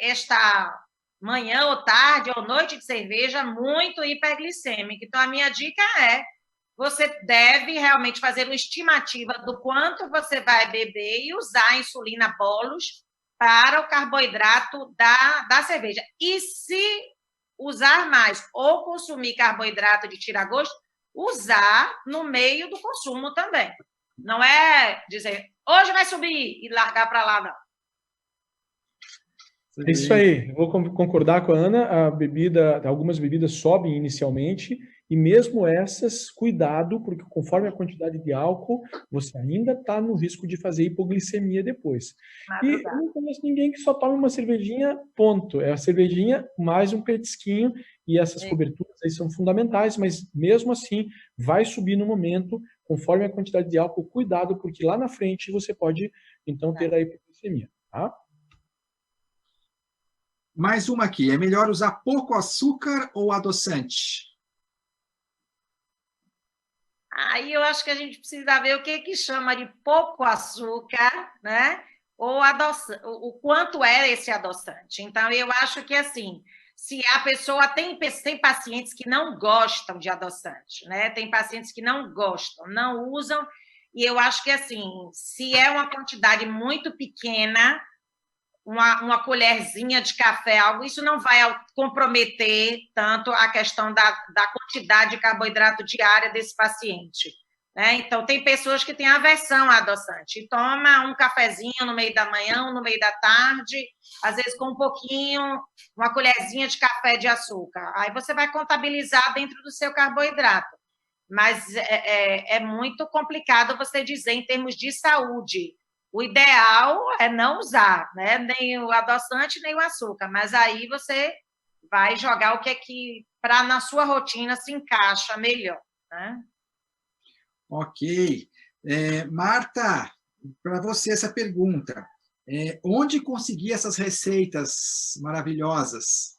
[SPEAKER 4] esta manhã ou tarde ou noite de cerveja muito hiperglicêmica. Então, a minha dica é: você deve realmente fazer uma estimativa do quanto você vai beber e usar a insulina bolos para o carboidrato da cerveja. E se usar mais ou consumir carboidrato de tira-gosto, usar no meio do consumo também. Não é dizer, hoje vai subir e largar para lá, não.
[SPEAKER 2] É isso aí, eu vou concordar com a Ana, algumas bebidas sobem inicialmente, e mesmo essas, cuidado, porque conforme a quantidade de álcool, você ainda está no risco de fazer hipoglicemia depois. E eu não conheço ninguém que só tome uma cervejinha, ponto. É a cervejinha mais um petisquinho, e essas coberturas aí são fundamentais, mas mesmo assim, vai subir no momento, conforme a quantidade de álcool, cuidado, porque lá na frente você pode, então, ter a hipoglicemia, tá?
[SPEAKER 1] Mais uma aqui. É melhor usar pouco açúcar ou adoçante?
[SPEAKER 4] Aí eu acho que a gente precisa ver o que chama de pouco açúcar, né? Ou adoçante, o quanto é esse adoçante. Então, eu acho que, assim, se a pessoa tem pacientes que não gostam de adoçante, né? Tem pacientes que não gostam, não usam, e eu acho que, assim, se é uma quantidade muito pequena, uma colherzinha de café, algo, isso não vai comprometer tanto a questão da quantidade de carboidrato diária desse paciente, né? Então, tem pessoas que têm aversão a adoçante, e toma um cafezinho no meio da manhã, no meio da tarde, às vezes com um pouquinho, uma colherzinha de café de açúcar. Aí você vai contabilizar dentro do seu carboidrato. Mas é muito complicado você dizer em termos de saúde. O ideal é não usar, né? Nem o adoçante, nem o açúcar, mas aí você vai jogar o que é que na sua rotina se encaixa melhor, né?
[SPEAKER 1] Ok. Marta, para você essa pergunta. Onde conseguir essas receitas maravilhosas?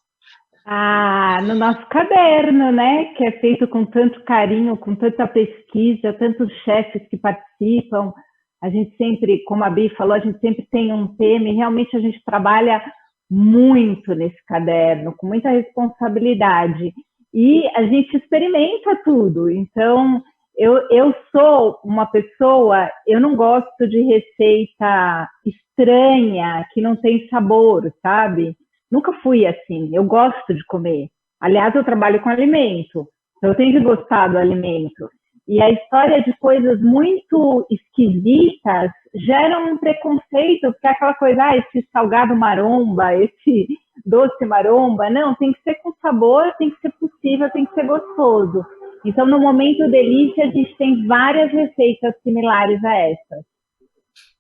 [SPEAKER 3] No nosso caderno, né? Que é feito com tanto carinho, com tanta pesquisa, tantos chefes que participam. A gente sempre, como a Bi falou, a gente sempre tem um tema e realmente a gente trabalha muito nesse caderno, com muita responsabilidade. E a gente experimenta tudo. Então, eu sou uma pessoa, eu não gosto de receita estranha, que não tem sabor, sabe? Nunca fui assim. Eu gosto de comer. Aliás, eu trabalho com alimento. Então, eu tenho que gostar do alimento. E a história de coisas muito esquisitas gera um preconceito, porque é aquela coisa, esse salgado maromba, esse doce maromba. Não, tem que ser com sabor, tem que ser possível, tem que ser gostoso. Então, no Momento Delícia, a gente tem várias receitas similares a essas.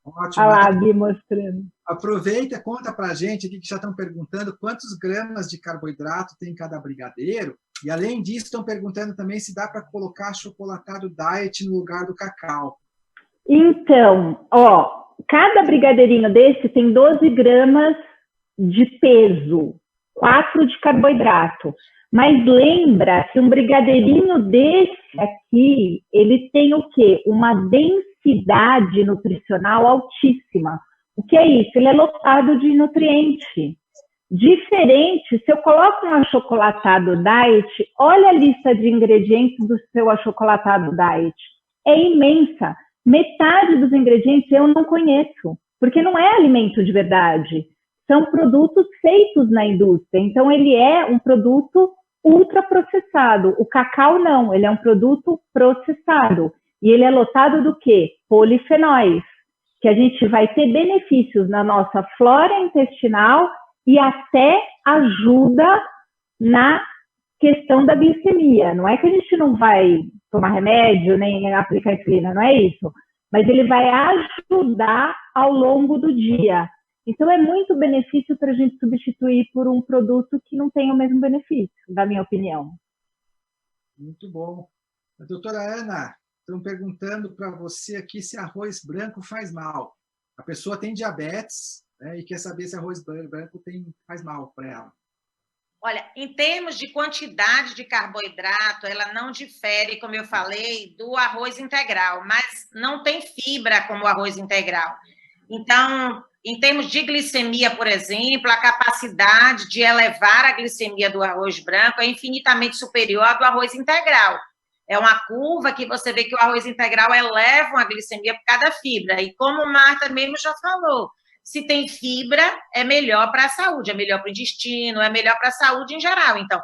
[SPEAKER 1] Ótimo.
[SPEAKER 3] Olha lá, Bi mostrando.
[SPEAKER 1] Aproveita, conta para a gente aqui que já estão perguntando quantos gramas de carboidrato tem cada brigadeiro. E, além disso, estão perguntando também se dá para colocar chocolatado diet no lugar do cacau.
[SPEAKER 3] Então, cada brigadeirinho desse tem 12 gramas de peso, 4 de carboidrato. Mas lembra que um brigadeirinho desse aqui, ele tem o quê? Uma densidade nutricional altíssima. O que é isso? Ele é lotado de nutriente. Diferente, se eu coloco um achocolatado diet, olha a lista de ingredientes do seu achocolatado diet. É imensa. Metade dos ingredientes eu não conheço, porque não é alimento de verdade. São produtos feitos na indústria. Então, ele é um produto ultraprocessado. O cacau não, ele é um produto processado. E ele é lotado do quê? Polifenóis, que a gente vai ter benefícios na nossa flora intestinal e até ajuda na questão da glicemia. Não é que a gente não vai tomar remédio, nem aplicar insulina, não é isso. Mas ele vai ajudar ao longo do dia. Então, é muito benefício para a gente substituir por um produto que não tem o mesmo benefício, na minha opinião.
[SPEAKER 1] Muito bom. A doutora Ana, estão perguntando para você aqui se arroz branco faz mal. A pessoa tem diabetes, né, e quer saber se arroz branco faz mal para ela.
[SPEAKER 4] Olha, em termos de quantidade de carboidrato, ela não difere, como eu falei, do arroz integral, mas não tem fibra como o arroz integral. Então, em termos de glicemia, por exemplo, a capacidade de elevar a glicemia do arroz branco é infinitamente superior à do arroz integral. É uma curva que você vê que o arroz integral eleva a glicemia por cada fibra. E como Marta mesmo já falou, se tem fibra, é melhor para a saúde, é melhor para o intestino, é melhor para a saúde em geral. Então,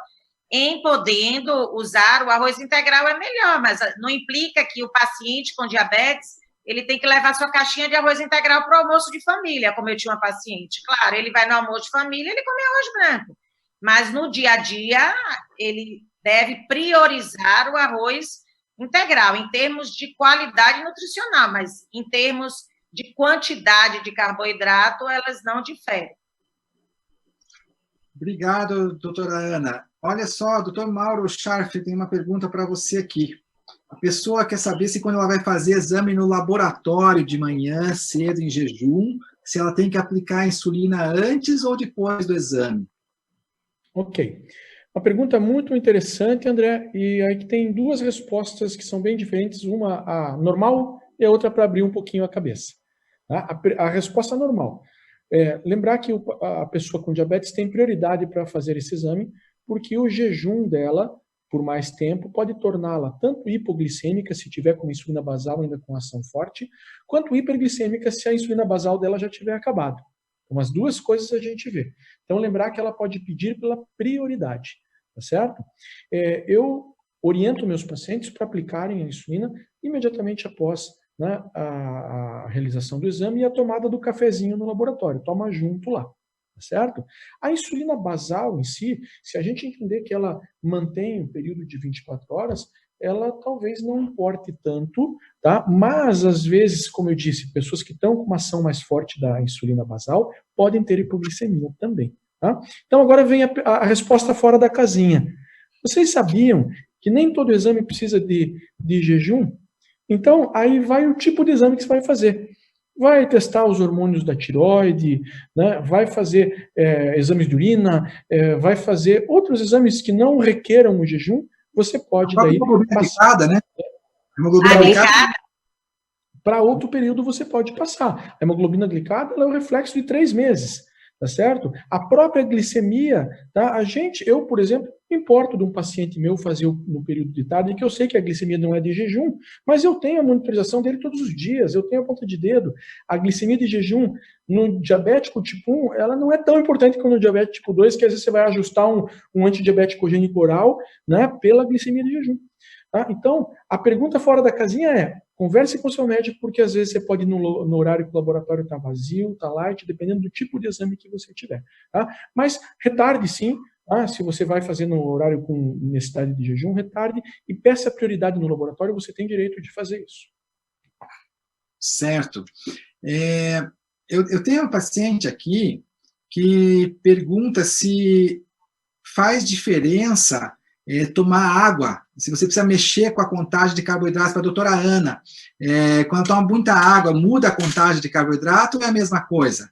[SPEAKER 4] em podendo usar o arroz integral é melhor, mas não implica que o paciente com diabetes ele tem que levar sua caixinha de arroz integral para o almoço de família, como eu tinha uma paciente. Claro, ele vai no almoço de família, ele come arroz branco. Mas no dia a dia, ele deve priorizar o arroz integral, em termos de qualidade nutricional, mas em termos de quantidade de carboidrato, elas não diferem.
[SPEAKER 1] Obrigado, doutora Ana. Olha só, doutor Mauro Scharf tem uma pergunta para você aqui. A pessoa quer saber se quando ela vai fazer exame no laboratório de manhã, cedo, em jejum, se ela tem que aplicar a insulina antes ou depois do exame.
[SPEAKER 2] Ok. Uma pergunta muito interessante, André, e aí que tem duas respostas que são bem diferentes, uma a normal e a outra para abrir um pouquinho a cabeça. Tá? A resposta normal é lembrar que a pessoa com diabetes tem prioridade para fazer esse exame, porque o jejum dela, por mais tempo, pode torná-la tanto hipoglicêmica, se tiver com insulina basal ainda com ação forte, quanto hiperglicêmica se a insulina basal dela já tiver acabado. Então, as duas coisas a gente vê. Então, lembrar que ela pode pedir pela prioridade, tá certo? Eu oriento meus pacientes para aplicarem a insulina imediatamente após, né, a realização do exame e a tomada do cafezinho no laboratório. Toma junto lá. Tá certo? A insulina basal em si, se a gente entender que ela mantém um período de 24 horas, ela talvez não importe tanto, tá? Mas, às vezes, como eu disse, pessoas que estão com uma ação mais forte da insulina basal podem ter hipoglicemia também, tá? Então, agora vem a resposta fora da casinha. Vocês sabiam que nem todo exame precisa de jejum? Então, aí vai o tipo de exame que você vai fazer. Vai testar os hormônios da tireoide, né? Vai fazer exames de urina, vai fazer outros exames que não requeram o jejum, você pode daí
[SPEAKER 1] passar, né? Hemoglobina glicada.
[SPEAKER 2] Para outro período você pode passar. A hemoglobina glicada é o reflexo de 3 meses, tá certo? A própria glicemia, tá? Eu, por exemplo, importo de um paciente meu fazer no período de tarde, que eu sei que a glicemia não é de jejum, mas eu tenho a monitorização dele todos os dias, eu tenho a ponta de dedo. A glicemia de jejum no diabético tipo 1, ela não é tão importante como no diabético tipo 2, que às vezes você vai ajustar um antidiabético oral, né, pela glicemia de jejum. Tá? Então, a pergunta fora da casinha é, converse com o seu médico, porque às vezes você pode ir no horário que o laboratório está vazio, está light, dependendo do tipo de exame que você tiver. Tá? Mas retarde sim. Se você vai fazer no horário com necessidade de jejum, retarde e peça prioridade no laboratório, você tem direito de fazer isso.
[SPEAKER 1] Certo. Eu tenho um paciente aqui que pergunta se faz diferença tomar água, se você precisa mexer com a contagem de carboidratos. Para a doutora Ana, quando toma muita água, muda a contagem de carboidrato ou é a mesma coisa?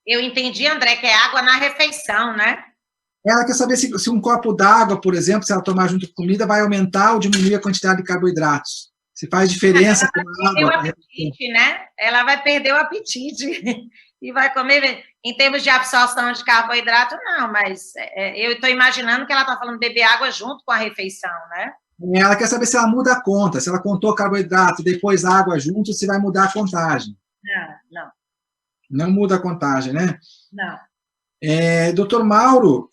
[SPEAKER 4] Eu entendi, André, que é água na refeição, né?
[SPEAKER 1] Ela quer saber se um copo d'água, por exemplo, se ela tomar junto com comida, vai aumentar ou diminuir a quantidade de carboidratos. Se faz diferença com
[SPEAKER 4] a água.
[SPEAKER 1] água.
[SPEAKER 4] O apetite, né? Ela vai perder o apetite e vai comer. Em termos de absorção de carboidrato, não, mas eu estou imaginando que ela está falando beber água junto com a refeição, né?
[SPEAKER 1] Ela quer saber se ela muda a conta, se ela contou carboidrato e depois água junto, se vai mudar a contagem.
[SPEAKER 4] Não.
[SPEAKER 1] Não muda a contagem, né?
[SPEAKER 4] Não.
[SPEAKER 1] Doutor Mauro,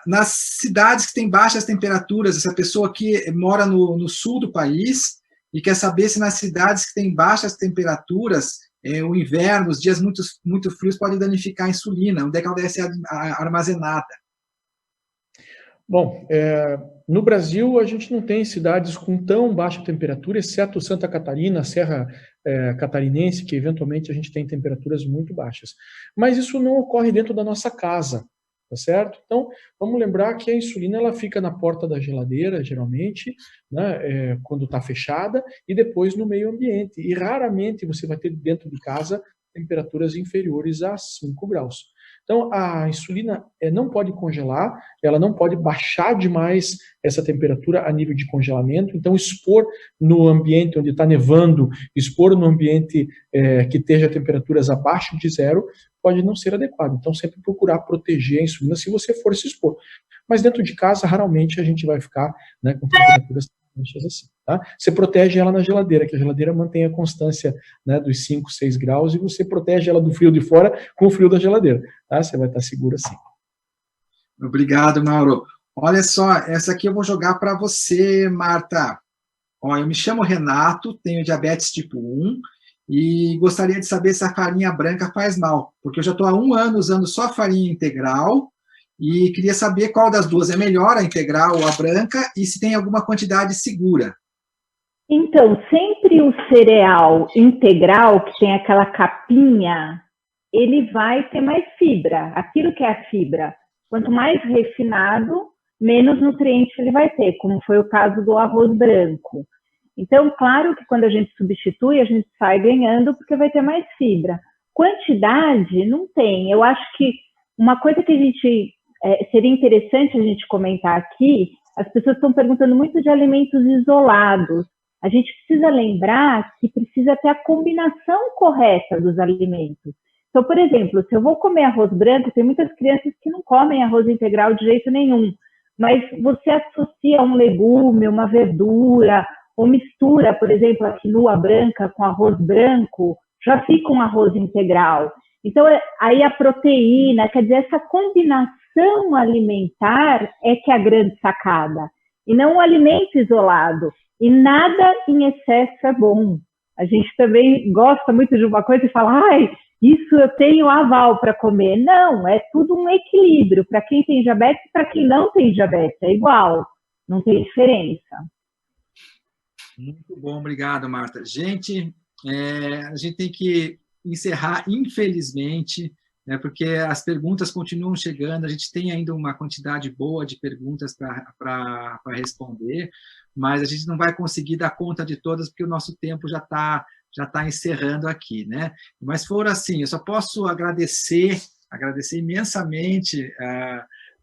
[SPEAKER 1] nas cidades que têm baixas temperaturas, essa pessoa que mora no sul do país e quer saber se nas cidades que têm baixas temperaturas, o inverno, os dias muito, muito frios, pode danificar a insulina, onde é que ela deve ser armazenada?
[SPEAKER 2] Bom, no Brasil a gente não tem cidades com tão baixa temperatura, exceto Santa Catarina, Serra Catarinense, que eventualmente a gente tem temperaturas muito baixas. Mas isso não ocorre dentro da nossa casa, tá certo? Então, vamos lembrar que a insulina ela fica na porta da geladeira, geralmente, né, quando está fechada, e depois no meio ambiente. E raramente você vai ter dentro de casa temperaturas inferiores a 5 graus. Então, a insulina não pode congelar, ela não pode baixar demais essa temperatura a nível de congelamento. Então, expor no ambiente onde está nevando, expor no ambiente que esteja temperaturas abaixo de zero, pode não ser adequado. Então, sempre procurar proteger a insulina se você for se expor. Mas dentro de casa, raramente a gente vai ficar, né, com temperaturas assim, tá? Você protege ela na geladeira, que a geladeira mantém a constância, né, dos 5, 6 graus, e você protege ela do frio de fora com o frio da geladeira, tá? Você vai estar seguro assim.
[SPEAKER 1] Obrigado, Mauro. Olha só, essa aqui eu vou jogar para você, Marta. Eu me chamo Renato, tenho diabetes tipo 1 e gostaria de saber se a farinha branca faz mal, porque eu já estou há 1 ano usando só farinha integral, e queria saber qual das duas é melhor, a integral ou a branca, e se tem alguma quantidade segura.
[SPEAKER 3] Então, sempre o cereal integral, que tem aquela capinha, ele vai ter mais fibra. Aquilo que é a fibra, quanto mais refinado, menos nutrientes ele vai ter, como foi o caso do arroz branco. Então, claro que quando a gente substitui, a gente sai ganhando, porque vai ter mais fibra. Quantidade, não tem. Eu acho que uma coisa que a gente... seria interessante a gente comentar aqui, as pessoas estão perguntando muito de alimentos isolados. A gente precisa lembrar que precisa ter a combinação correta dos alimentos. Então, por exemplo, se eu vou comer arroz branco, tem muitas crianças que não comem arroz integral de jeito nenhum, mas você associa um legume, uma verdura, ou mistura, por exemplo, a quinoa branca com arroz branco, já fica um arroz integral. Então, aí a proteína, quer dizer, essa combinação alimentar é que é a grande sacada, e não um alimento isolado. E nada em excesso é bom. A gente também gosta muito de uma coisa e fala, isso eu tenho aval para comer. Não, é tudo um equilíbrio, para quem tem diabetes e para quem não tem diabetes, é igual, não tem diferença.
[SPEAKER 1] Muito bom, obrigado, Marta. Gente, a gente tem que encerrar, infelizmente, porque as perguntas continuam chegando, a gente tem ainda uma quantidade boa de perguntas para responder, mas a gente não vai conseguir dar conta de todas, porque o nosso tempo já tá encerrando aqui, né? Mas for assim, eu só posso agradecer imensamente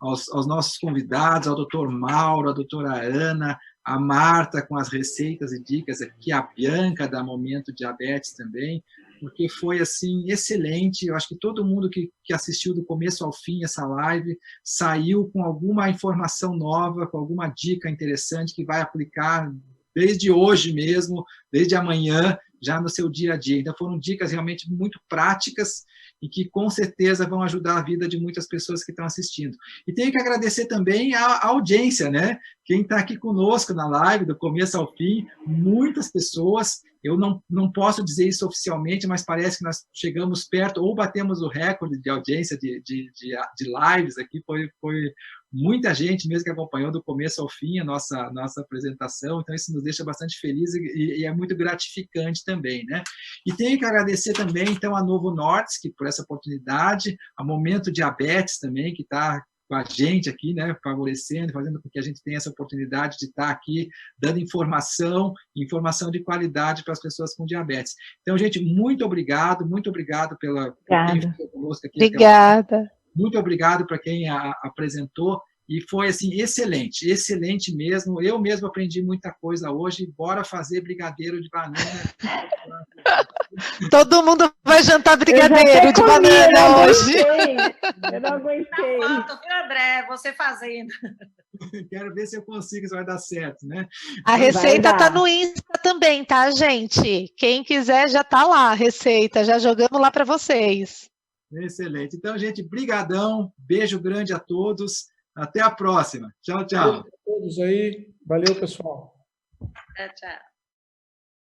[SPEAKER 1] aos nossos convidados, ao doutor Mauro, à doutora Ana, a Marta com as receitas e dicas aqui, a Bianca da Momento Diabetes também, porque foi, assim, excelente. Eu acho que todo mundo que assistiu do começo ao fim essa live saiu com alguma informação nova, com alguma dica interessante que vai aplicar desde hoje mesmo, desde amanhã, já no seu dia a dia. Então, foram dicas realmente muito práticas e que, com certeza, vão ajudar a vida de muitas pessoas que estão assistindo. E tenho que agradecer também à audiência, né? Quem está aqui conosco na live, do começo ao fim, muitas pessoas. Eu não posso dizer isso oficialmente, mas parece que nós chegamos perto, ou batemos o recorde de audiência de lives aqui. Foi muita gente mesmo que acompanhou do começo ao fim a nossa apresentação, então isso nos deixa bastante felizes e é muito gratificante também, né? E tenho que agradecer também, então, a Novo Nordisk por essa oportunidade, a Momento Diabetes também, que está com a gente aqui, né, favorecendo, fazendo com que a gente tenha essa oportunidade de estar aqui dando informação de qualidade para as pessoas com diabetes. Então, gente, muito obrigado pela...
[SPEAKER 3] Obrigada.
[SPEAKER 1] Quem ficou conosco aqui.
[SPEAKER 5] Obrigada.
[SPEAKER 1] Muito obrigado para quem apresentou E foi, assim, excelente, excelente mesmo. Eu mesmo aprendi muita coisa hoje. Bora fazer brigadeiro de banana.
[SPEAKER 5] Todo mundo vai jantar brigadeiro de banana hoje.
[SPEAKER 3] Eu não aguentei.
[SPEAKER 4] Na foto, viu, André? Você fazendo.
[SPEAKER 1] Quero ver se eu consigo, se vai dar certo, né?
[SPEAKER 5] A receita está no Insta também, tá, gente? Quem quiser já está lá, a receita. Já jogamos lá para vocês.
[SPEAKER 1] Excelente. Então, gente, brigadão. Beijo grande a todos. Até a próxima. Tchau, tchau.
[SPEAKER 2] Beijo a todos aí. Valeu, pessoal.
[SPEAKER 4] Tchau, tchau.